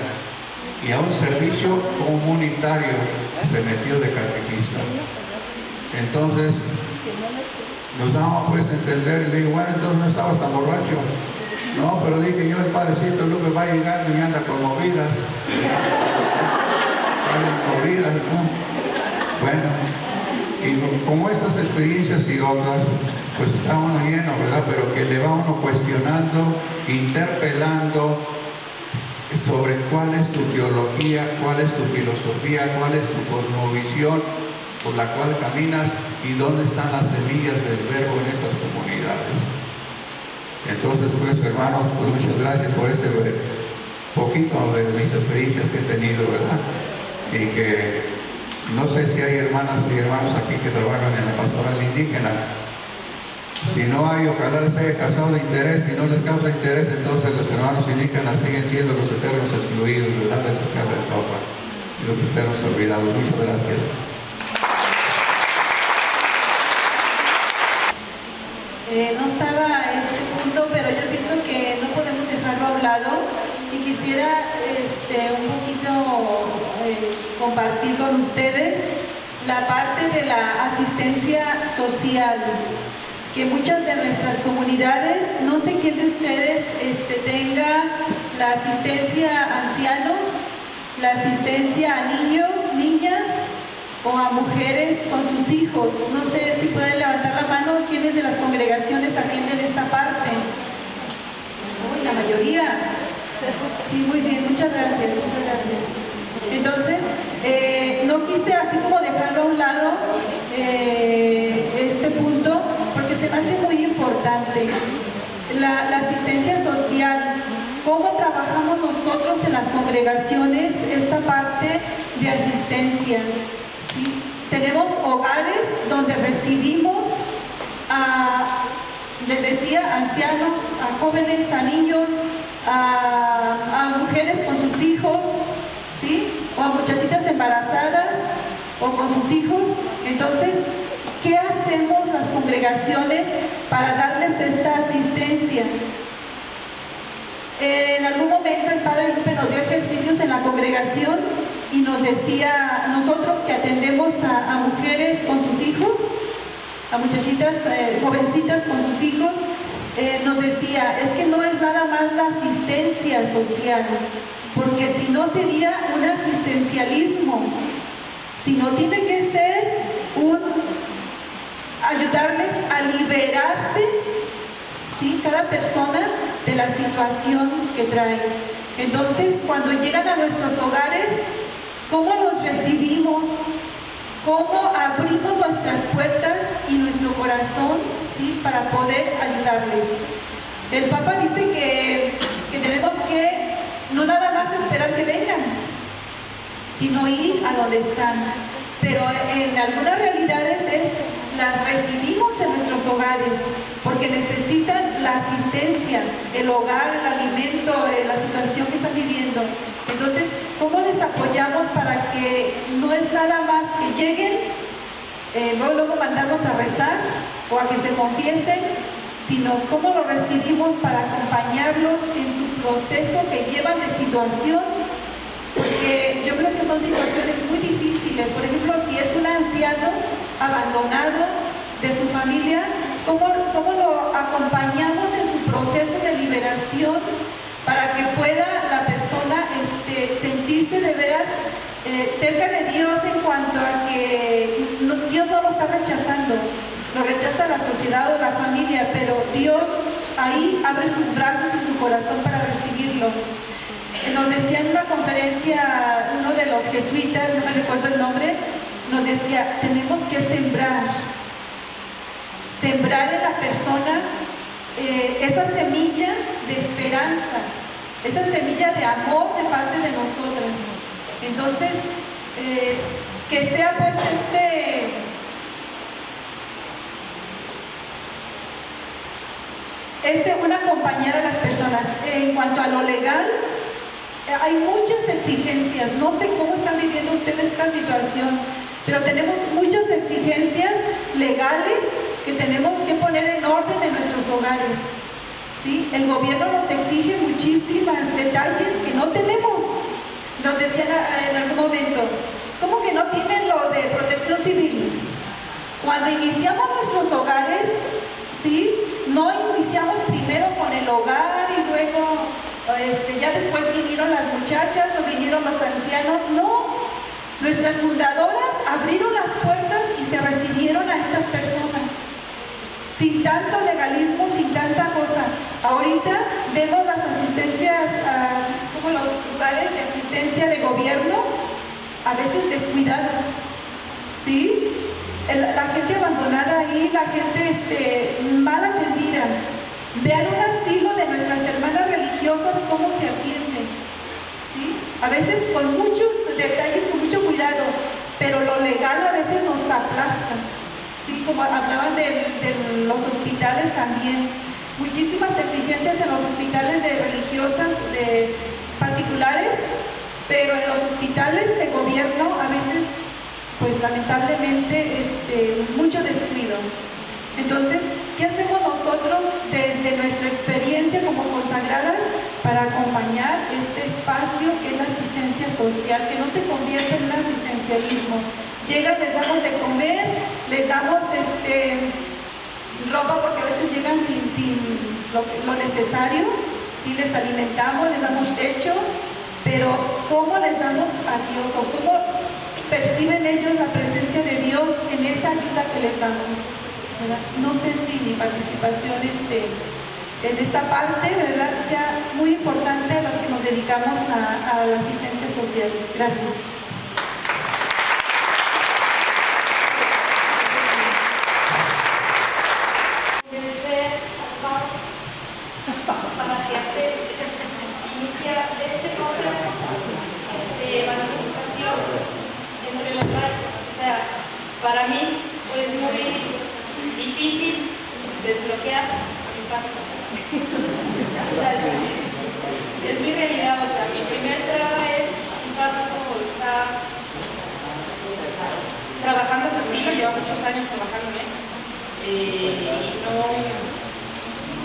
y a un servicio comunitario. Se metió de catequista. Entonces nos damos pues a entender, y le digo, bueno, entonces no estaba tan borracho. No, pero dije yo, el padrecito Lupe va llegando y anda con movidas. Movidas, ¿no? Bueno, y como estas experiencias y otras, pues está uno lleno, ¿verdad? Pero que le va uno cuestionando, interpelando sobre cuál es tu teología, cuál es tu filosofía, cuál es tu cosmovisión por la cual caminas y dónde están las semillas del verbo en estas comunidades. Entonces, pues, hermanos, pues muchas gracias por este poquito de mis experiencias que he tenido, ¿verdad? Y que no sé si hay hermanas y hermanos aquí que trabajan en la pastoral indígena. Si no hay, ojalá les haya causado interés. Si no les causa interés, entonces los hermanos indígenas siguen siendo los eternos excluidos, ¿verdad? De los que habla el Papa, y los eternos olvidados. Muchas gracias. No estaba a este punto, pero yo pienso que no podemos dejarlo a un lado y quisiera un poquito compartir con ustedes la parte de la asistencia social, que muchas de nuestras comunidades, no sé quién de ustedes tenga la asistencia a ancianos, la asistencia a niños, niñas, o a mujeres con sus hijos. No sé si pueden levantar la mano quienes de las congregaciones atienden esta parte. Uy, la mayoría. Sí, muy bien, muchas gracias, muchas gracias. Entonces, no quise así como dejarlo a un lado este punto importante. La asistencia social, cómo trabajamos nosotros en las congregaciones esta parte de asistencia. ¿Sí? Tenemos hogares donde recibimos a, les decía, ancianos, a jóvenes, a niños, a mujeres con sus hijos, ¿sí? O a muchachitas embarazadas o con sus hijos. Entonces, ¿qué hacemos las congregaciones para darles esta asistencia? En algún momento el Padre Lupe nos dio ejercicios en la congregación y nos decía, nosotros que atendemos a mujeres con sus hijos, a muchachitas, jovencitas con sus hijos, nos decía, es que no es nada más la asistencia social, porque si no sería un asistencialismo, sino tiene que ser ayudarles a liberarse, ¿sí? Cada persona de la situación que trae. Entonces, cuando llegan a nuestros hogares, ¿cómo los recibimos? ¿Cómo abrimos nuestras puertas y nuestro corazón, ¿sí? Para poder ayudarles? El Papa dice que tenemos que no nada más esperar que vengan, sino ir a donde están. Pero en algunas realidades las recibimos en nuestros hogares, porque necesitan la asistencia, el hogar, el alimento, la situación que están viviendo. Entonces, ¿cómo les apoyamos para que no es nada más que lleguen, luego mandarlos a rezar o a que se confiesen, sino cómo lo recibimos para acompañarlos en su proceso que llevan de situación? Porque yo creo que son situaciones muy difíciles. Por ejemplo, si es un anciano abandonado de su familia, ¿cómo lo acompañamos en su proceso de liberación para que pueda la persona sentirse de veras cerca de Dios, en cuanto a que Dios no lo está rechazando, lo rechaza la sociedad o la familia, pero Dios ahí abre sus brazos y su corazón para recibirlo? Nos decía en una conferencia uno de los jesuitas, no me recuerdo el nombre, nos decía, tenemos que sembrar en la persona esa semilla de esperanza, esa semilla de amor de parte de nosotras. Entonces, que sea pues un acompañar a las personas. En cuanto a lo legal, hay muchas exigencias. No sé cómo están viviendo ustedes esta situación, pero tenemos muchas exigencias legales que tenemos que poner en orden en nuestros hogares. ¿Sí? El gobierno nos exige muchísimos detalles que no tenemos. Nos decían en algún momento, ¿cómo que no tienen lo de protección civil? Cuando iniciamos nuestros hogares, ¿sí? No iniciamos primero con el hogar y luego ya después vinieron las muchachas o vinieron los ancianos. No, nuestras fundadoras abrieron las puertas y se recibieron a estas personas sin tanto legalismo, sin tanta cosa. Ahorita vemos las asistencias, como los lugares de asistencia de gobierno, a veces descuidados, ¿sí? La gente abandonada ahí, la gente mal atendida. Vean un asilo de nuestras hermanas religiosas, cómo se atienden, ¿sí? A veces con muchos detalles, con mucho cuidado, pero lo legal a veces nos aplasta, ¿sí? Como hablaban de los hospitales también, muchísimas exigencias en los hospitales de religiosas, de particulares, pero en los hospitales de gobierno a veces, pues lamentablemente, mucho descuido. Entonces, ¿qué hacemos nosotros desde nuestra experiencia como consagradas para acompañar este espacio que es la asistencia social, que no se convierta en un asistencialismo? Llegan, les damos de comer, les damos ropa, porque a veces llegan sin lo necesario, ¿sí? Les alimentamos, les damos techo, pero ¿cómo les damos a Dios o cómo perciben ellos la presencia de Dios en esa ayuda que les damos? ¿Verdad? No sé si mi participación en esta parte, ¿verdad?, sea muy importante a las que nos dedicamos a la asistencia social. Gracias. Agradecer a para mí pues muy difícil desbloquear mi pacto. O sea, es mi realidad, o sea, mi primer traba es un pacto está trabajando su estilo, lleva muchos años trabajando en él, y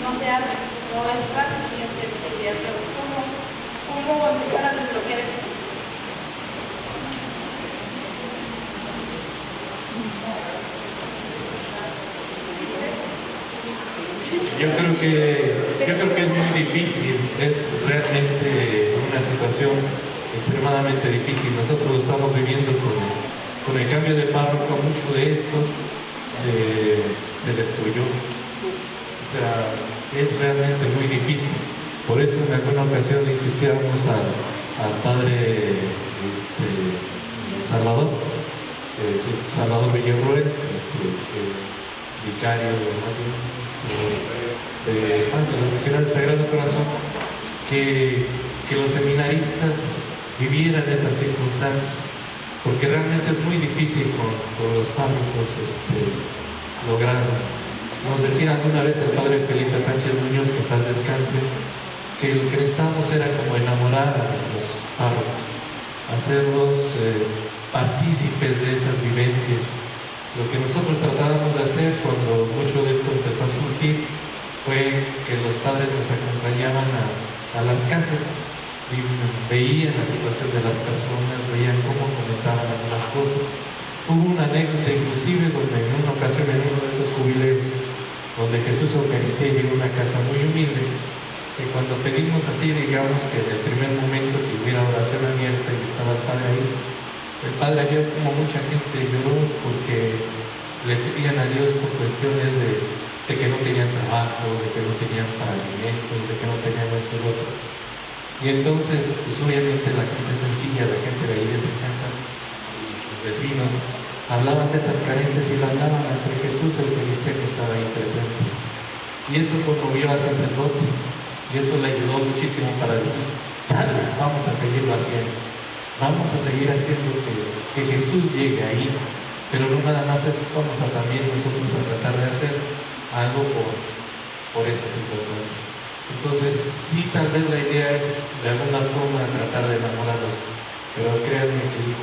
no se abre, no es fácil, es cómo empezar a desbloquear ese chico. Yo creo que es muy difícil, es realmente una situación extremadamente difícil. Nosotros estamos viviendo con el cambio de párroco, mucho de esto se destruyó. O sea, es realmente muy difícil. Por eso en alguna ocasión le insistíamos al padre Salvador Villarroel, vicario de la Nacional del Sagrado Corazón, que los seminaristas vivieran estas circunstancias, porque realmente es muy difícil con los párrocos lograrlo. Nos decía alguna vez el padre Felipe Sánchez Muñoz, que en paz descanse, que lo que necesitábamos era como enamorar a nuestros párrocos, hacerlos partícipes de esas vivencias. Lo que nosotros tratábamos de hacer cuando mucho de esto empezó a surgir fue que los padres nos acompañaban a las casas y veían la situación de las personas, veían cómo comentaban algunas cosas. Hubo una anécdota inclusive donde en una ocasión en uno de esos jubileos, donde Jesús Eucaristía llegó a una casa muy humilde, que cuando pedimos así, digamos que en el primer momento que hubiera oración abierta y estaba el padre ahí, el padre vio como mucha gente lloró porque le pedían a Dios por cuestiones de que no tenían trabajo, de que no tenían para alimentos, de que no tenían esto y lo otro. Y entonces, pues obviamente la gente sencilla, la gente de ahí de esa casa, sus vecinos, hablaban de esas carencias y lo hablaban ante Jesús, el Eucaristía que estaba ahí presente. Y eso conmovió al sacerdote, y eso le ayudó muchísimo para decir, salve, vamos a seguirlo haciendo. Vamos a seguir haciendo que Jesús llegue ahí, pero no nada más es, vamos a también nosotros a tratar de hacer algo por esas situaciones. Entonces, sí, tal vez la idea es de alguna forma tratar de enamorarlos, pero créanme que yo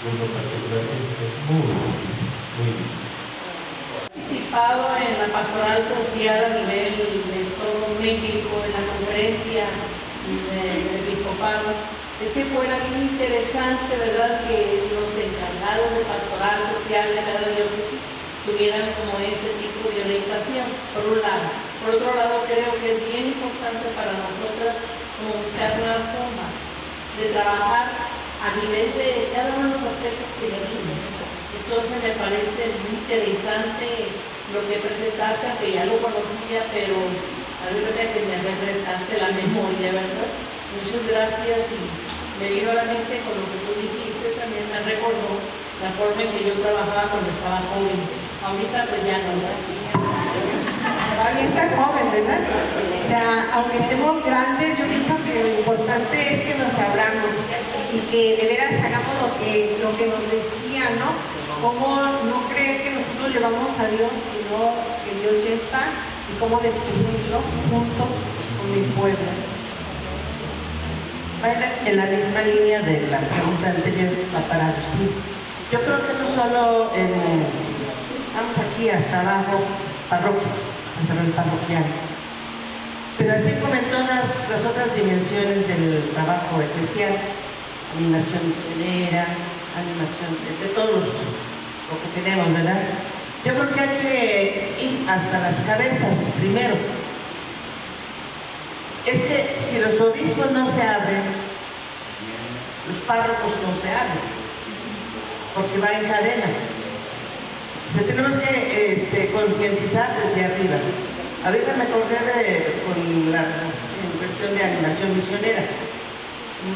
en lo particular siempre es muy difícil, muy difícil. Participado en la pastoral social a nivel de todo México, en la conferencia del episcopado. Es que fuera bien interesante, ¿verdad?, que los encargados de pastoral social de cada diócesis tuvieran como este tipo de orientación, por un lado. Por otro lado, creo que es bien importante para nosotras como buscar nuevas formas de trabajar a nivel de cada uno de los aspectos que vivimos. Entonces me parece muy interesante lo que presentaste, que ya lo conocía, pero a ver que me refrescaste la memoria, ¿verdad? Muchas gracias, y me vino a la mente con lo que tú dijiste, también me recordó la forma en que yo trabajaba cuando estaba joven. Ahorita pues ya no. Todavía está joven, ¿verdad? O sea, aunque estemos grandes, yo pienso que lo importante es que nos abramos y que de veras hagamos lo que nos decía, ¿no? Cómo no creer que nosotros llevamos a Dios, sino que Dios ya está, y cómo descubrirlo juntos con el pueblo. Va en la misma línea de la pregunta anterior para Agustín. Yo creo que no solo vamos aquí hasta abajo, parroquia, hasta el parroquial, pero así como en todas las otras dimensiones del trabajo eclesial, animación misionera, animación de todos lo que tenemos, ¿verdad? Yo creo que hay que ir hasta las cabezas primero. Es que si los obispos no se abren, los párrocos no se abren, porque va en cadena. O sea, tenemos que concientizar desde arriba. Ahorita me acordé en cuestión de animación misionera.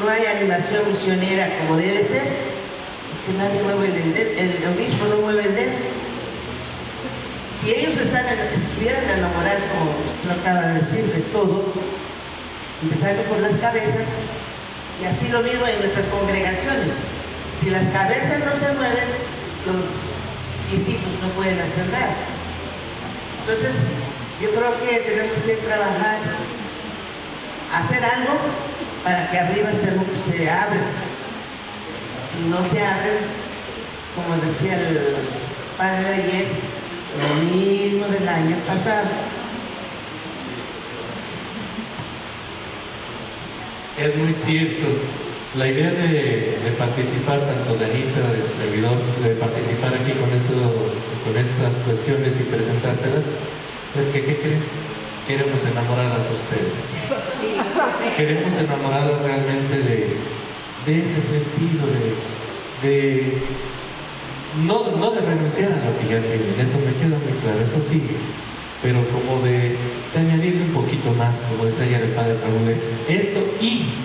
No hay animación misionera como debe ser, porque nadie mueve el obispo no mueve el dedo. Si ellos estuvieran enamorados, como usted acaba de decir, de todo, empezando por las cabezas, y así lo mismo en nuestras congregaciones. Si las cabezas no se mueven, los mis hijos no pueden hacer nada. Entonces, yo creo que tenemos que trabajar, hacer algo para que arriba se abren. Si no se abren, como decía el padre de ayer, lo mismo del año pasado. Es muy cierto. La idea de participar, tanto de Anita, de su servidor, de participar aquí con estas cuestiones y presentárselas, es que, ¿qué creen? Queremos enamorarlas a ustedes. Queremos enamorarlas realmente de ese sentido, no de renunciar a lo que ya tienen, eso me queda muy claro, eso sí, pero como de añadirle un poquito más, como decía ayer el padre Raúl, es esto y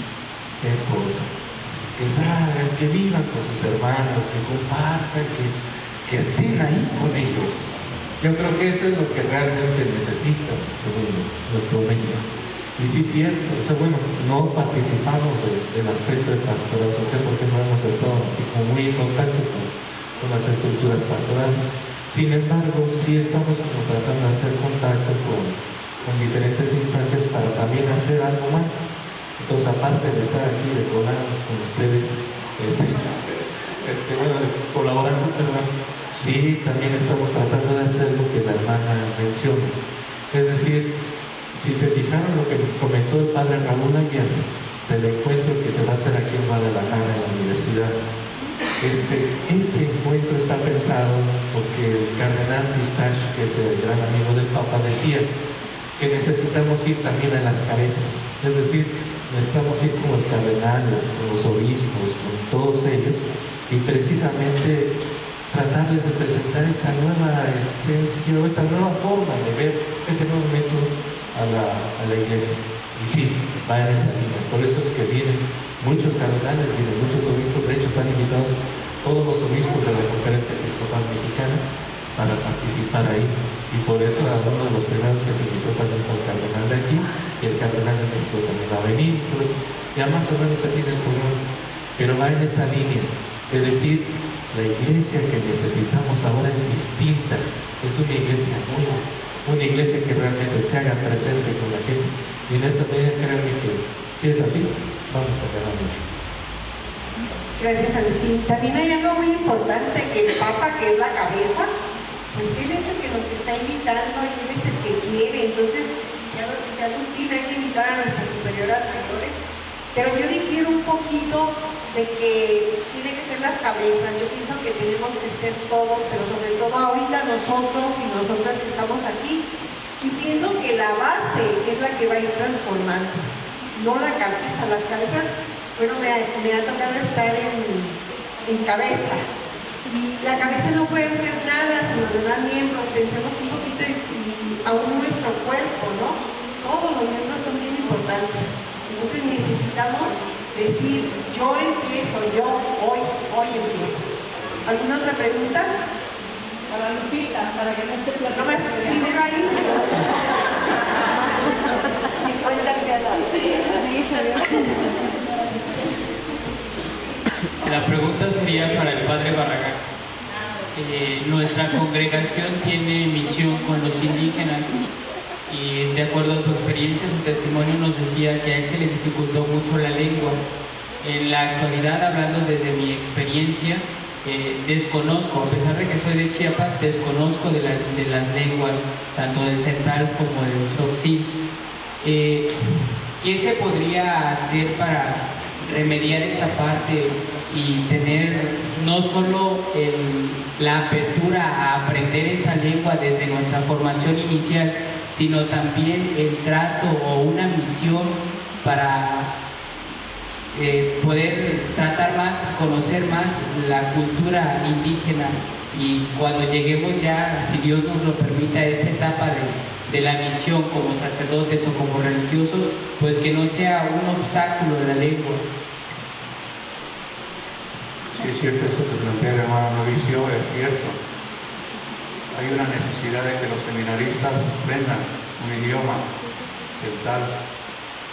esto otro. Que salgan, que vivan con sus hermanos, que compartan, que estén ahí con ellos. Yo creo que eso es lo que realmente necesita nuestro México. Y sí es cierto, o sea, bueno, no participamos del aspecto de pastoral social porque no hemos estado así como muy en contacto con las estructuras pastorales. Sin embargo, sí estamos como tratando de hacer contacto con diferentes instancias para también hacer algo más. Entonces, aparte de estar aquí de colados con ustedes, colaborando, sí, también estamos tratando de hacer lo que la hermana menciona. Es decir, si se fijaron lo que comentó el padre Raúl ayer del encuentro que se va a hacer aquí en Guadalajara, en la universidad, ese encuentro está pensado porque el cardenal Sistash, que es el gran amigo del Papa, decía que necesitamos ir también a las cabezas, es decir, necesitamos ir con los cardenales, con los obispos, con todos ellos, y precisamente tratarles de presentar esta nueva esencia, esta nueva forma de ver este nuevo método a la iglesia. Y sí, va en esa línea. Por eso es que vienen muchos cardenales, vienen muchos obispos, de hecho están invitados todos los obispos de la Conferencia Episcopal Mexicana para participar ahí. Y por eso uno de los primeros que se invitó también fue el cardenal de aquí, y el cardenal de México también va a venir. Entonces, ya más o menos aquí en el programa, pero va en esa línea, es decir, la iglesia que necesitamos ahora es distinta, es una iglesia nueva, una iglesia que realmente se haga presente con la gente. Y en esa medida, créanme que si es así, vamos a ganar mucho. Gracias, Agustín. También hay algo muy importante, que el Papa, que es la cabeza, pues él es el que nos está invitando y él es el que quiere. Entonces, ya lo dice Agustín, hay que invitar a nuestras superioras mayores. Pero yo difiero un poquito de que tiene que ser las cabezas. Yo pienso que tenemos que ser todos, pero sobre todo ahorita nosotros y nosotras que estamos aquí. Y pienso que la base es la que va a ir transformando, no la cabeza. Las cabezas, bueno, me ha tocado estar en cabeza. Y la cabeza no puede hacer nada sin los demás miembros. Pensemos un poquito y aún nuestro cuerpo, ¿no? Todos los miembros son bien importantes. Entonces necesitamos decir, yo empiezo, yo hoy empiezo. ¿Alguna otra pregunta? Para Lupita, para que no esté platicando. No más, primero ahí. Y cuéntase a La pregunta sería para el padre Barragán. Nuestra congregación tiene misión con los indígenas y de acuerdo a su experiencia, su testimonio nos decía que a él se le dificultó mucho la lengua. En la actualidad, hablando desde mi experiencia, desconozco, a pesar de que soy de Chiapas, desconozco de las lenguas, tanto del central como del tzotzil. ¿Qué se podría hacer para remediar esta parte y tener no solo la apertura a aprender esta lengua desde nuestra formación inicial, sino también el trato o una misión para poder tratar más, conocer más la cultura indígena, y cuando lleguemos ya, si Dios nos lo permite, a esta etapa de la misión como sacerdotes o como religiosos, pues que no sea un obstáculo en la lengua? Sí, es cierto, eso que plantea el hermano Novicio es cierto. Hay una necesidad de que los seminaristas aprendan un idioma tal,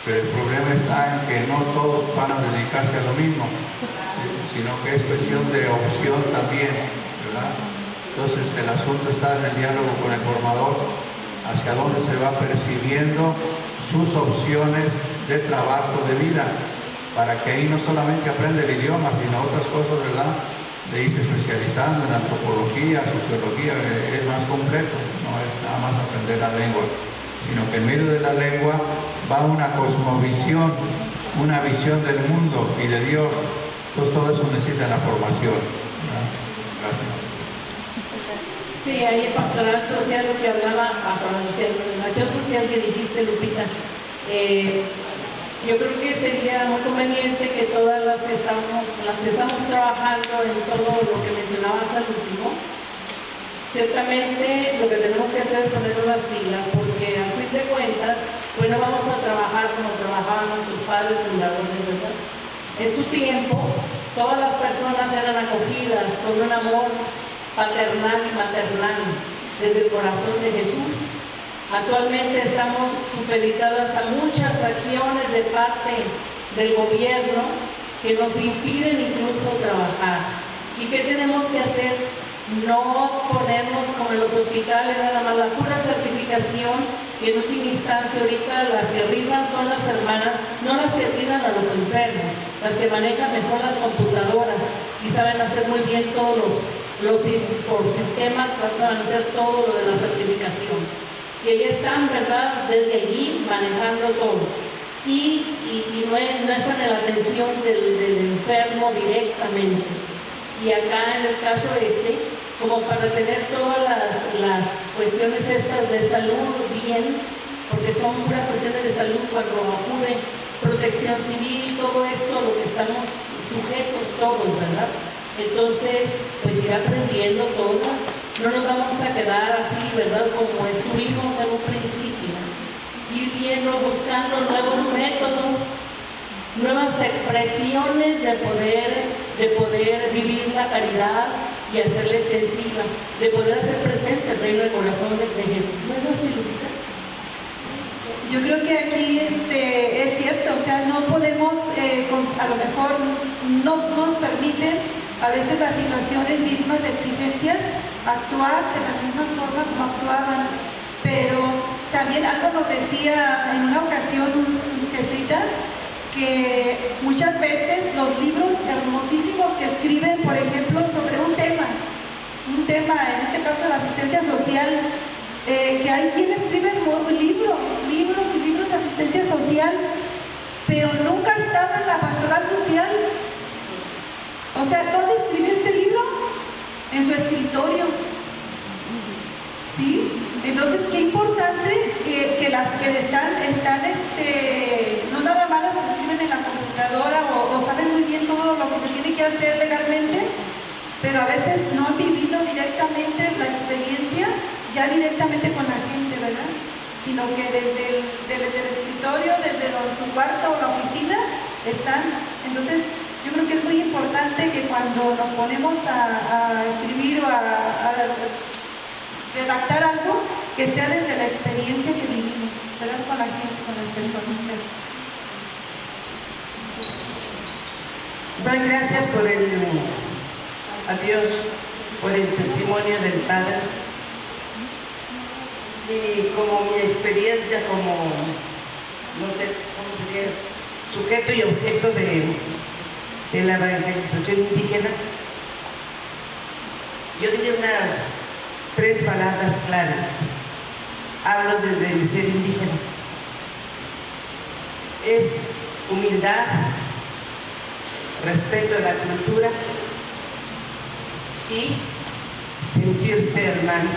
pero el problema está en que no todos van a dedicarse a lo mismo, sino que es cuestión de opción también, ¿verdad? Entonces el asunto está en el diálogo con el formador, hacia dónde se va percibiendo sus opciones de trabajo de vida, para que ahí no solamente aprende el idioma, sino otras cosas, ¿verdad? De irse especializando en antropología, sociología, es más complejo, no es nada más aprender la lengua, sino que en medio de la lengua va una cosmovisión, una visión del mundo y de Dios. Entonces todo eso necesita la formación, ¿verdad? Gracias. Sí, ahí en pastoral social lo que hablaba, la acción social que dijiste, Lupita, yo creo que sería muy conveniente que todas las que estamos trabajando en todo lo que mencionabas al último, ciertamente lo que tenemos que hacer es ponernos las pilas, porque a fin de cuentas, pues no vamos a trabajar como trabajaban nuestros padres fundadores, ¿verdad? En su tiempo, todas las personas eran acogidas con un amor paternal y maternal desde el corazón de Jesús. Actualmente estamos supeditadas a muchas acciones de parte del gobierno que nos impiden incluso trabajar. ¿Y qué tenemos que hacer? No ponernos como en los hospitales nada más la pura certificación, y en última instancia ahorita las que rifan son las hermanas, no las que atienden a los enfermos, las que manejan mejor las computadoras y saben hacer muy bien todos los por sistema, saben hacer todo lo de la certificación. Y ahí están, ¿verdad?, desde allí manejando todo. Y no están en la atención del enfermo directamente. Y acá en el caso como para tener todas las cuestiones estas de salud bien, porque son puras cuestiones de salud cuando acude protección civil, todo esto, lo que estamos sujetos todos, ¿verdad? Entonces, pues ir aprendiendo todas, no nos vamos a quedar así, ¿verdad?, como estuvimos en un principio, ir viendo, buscando nuevos métodos, nuevas expresiones de poder vivir la caridad y hacerla extensiva, de poder hacer presente el reino del corazón de Jesús. ¿No es así, Lupita? Yo creo que aquí es cierto, o sea, no podemos, a lo mejor no nos permiten a veces las situaciones mismas de exigencias actuar de la misma forma como actuaban, pero también algo nos decía en una ocasión un jesuita, que muchas veces los libros hermosísimos que escriben, por ejemplo, sobre un tema, en este caso la asistencia social, que hay quien escribe libros de asistencia social, pero nunca ha estado en la pastoral social. O sea, ¿dónde escribió este libro? En su escritorio. ¿Sí? Entonces, qué importante que las que están no nada más las que escriben en la computadora o saben muy bien todo lo que se tiene que hacer legalmente, pero a veces no han vivido directamente la experiencia, ya directamente con la gente, ¿verdad? Sino que desde el escritorio, desde su cuarto o la oficina, están. Entonces, yo creo que es muy importante que cuando nos ponemos a escribir o a redactar algo, que sea desde la experiencia que vivimos, ¿verdad?, con la gente, con las personas. Doy gracias a Dios por el testimonio del Padre, y como mi experiencia como, no sé cómo sería, sujeto y objeto de la evangelización indígena, yo diría unas 3 palabras claras. Hablo desde el ser indígena. Es humildad, respeto a la cultura y sentirse hermano.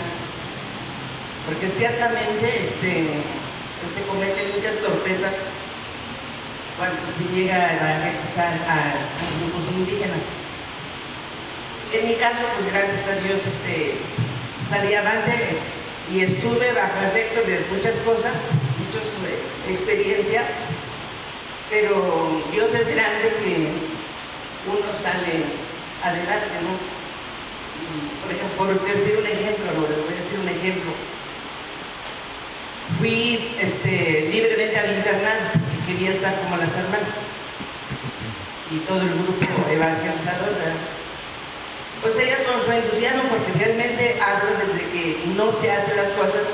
Porque ciertamente se cometen muchas torpezas cuando se llega a evangelizar a grupos indígenas. En mi caso, pues gracias a Dios, salí avante y estuve bajo efecto de muchas cosas, muchas experiencias, pero Dios es grande que uno sale adelante, ¿no? Por ejemplo, por decir un ejemplo, fui libremente al internado y quería estar como las hermanas y todo el grupo evangelizador, ¿verdad? pues ellas con su entusiasmo, porque realmente hablo desde que no se hacen las cosas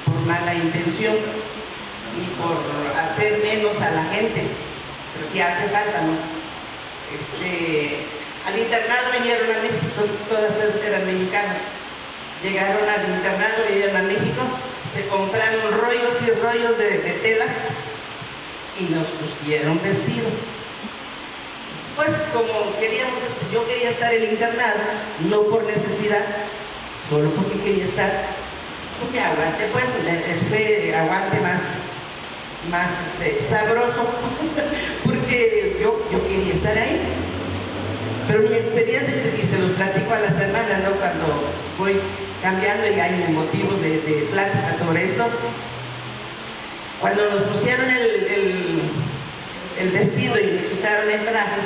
por mala intención y por hacer menos a la gente, pero sí hace falta, ¿no? Al internado vinieron a México, todas eran mexicanas, llegaron al internado, vinieron a México, se compraron rollos y rollos de telas y nos pusieron vestidos. Pues como yo quería estar en el internado, no por necesidad, solo porque quería estar, pues me aguanté, pues fue aguante más sabroso, porque yo quería estar ahí. Pero mi experiencia, y se los platico a las hermanas, ¿no? Cuando voy cambiando y hay motivos de plática sobre esto, cuando nos pusieron el vestido y me quitaron el traje,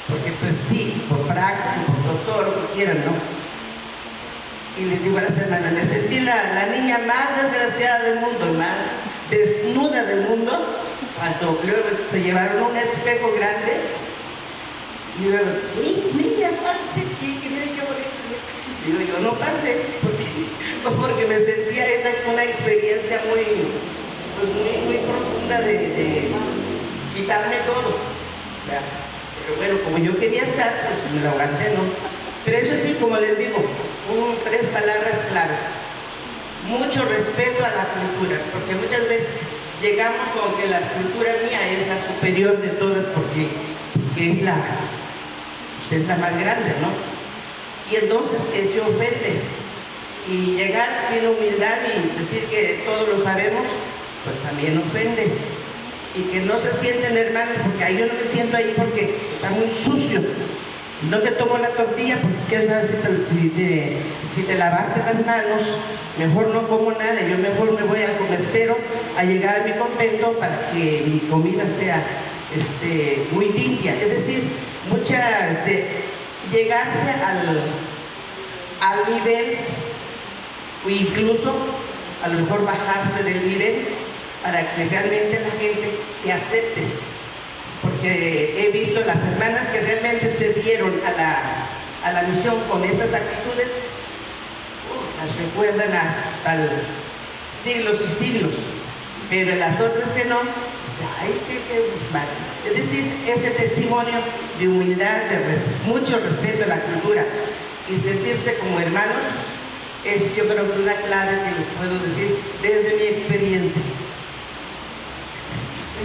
porque pues sí, por práctico, por doctor, lo que quieran, ¿no? Y les digo a las hermanas, me sentí la niña más desgraciada del mundo, más desnuda del mundo, cuando luego se llevaron un espejo grande y luego, niña, pase aquí, que miren qué bonito. Digo, yo no pasé, porque me sentía una experiencia muy profunda de quitarme todo. ¿Verdad? Pero bueno, como yo quería estar, pues me lo aguanté, ¿no? Pero eso sí, como les digo, 3 palabras claves. Mucho respeto a la cultura, porque muchas veces llegamos con que la cultura mía es la superior de todas, porque es la más grande, ¿no? Y entonces eso ofende. Y llegar sin humildad y decir que todos lo sabemos, pues también ofende. Y que no se sienten hermanos, porque ahí yo no me siento ahí porque está muy sucio. No te tomo la tortilla porque quién sabe si te lavaste las manos, mejor no como nada, yo mejor me voy al comespero a llegar a mi contento para que mi comida sea muy limpia. Es decir, llegarse al nivel, o incluso a lo mejor bajarse del nivel para que realmente la gente te acepte. Porque he visto las hermanas que realmente se dieron a la misión con esas actitudes, las recuerdan hasta siglos y siglos, pero las otras que no, ay, qué mal. Es decir, ese testimonio de humildad, mucho respeto a la cultura y sentirse como hermanos, es yo creo que una clave que les puedo decir desde mi experiencia.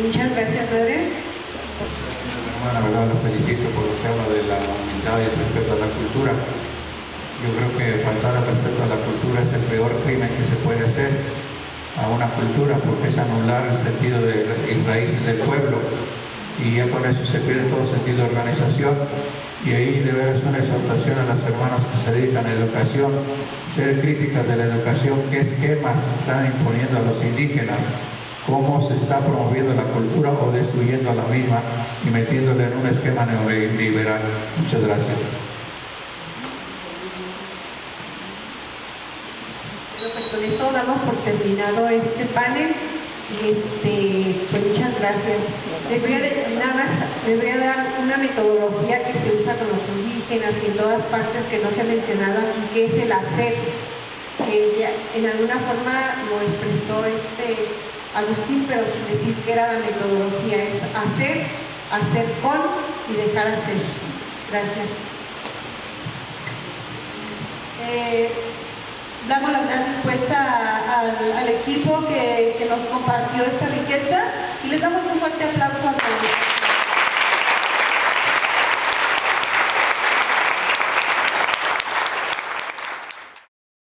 Muchas gracias, padre. Hermana, verdad, los felicito por lo que habla de la humildad y el respeto a la cultura. Yo creo que faltar el respeto a la cultura es el peor crimen que se puede hacer a una cultura, porque es anular el sentido y raíces del pueblo, y ya con eso se pierde todo sentido de organización. Y ahí debe ser una exhortación a las hermanas que se dedican a la educación, ser críticas de la educación, qué esquemas están imponiendo a los indígenas, cómo se está promoviendo la cultura o destruyendo a la misma y metiéndole en un esquema neoliberal. Muchas gracias. Bueno, pues con esto damos por terminado este panel. Pues muchas gracias. Les voy a dar una metodología que se usa con los indígenas y en todas partes que no se ha mencionado aquí, que es el hacer. En alguna forma lo expresó Agustín, pero sin decir que era la metodología, es hacer con y dejar hacer. Gracias. Damos las gracias pues al equipo que nos compartió esta riqueza y les damos un fuerte aplauso.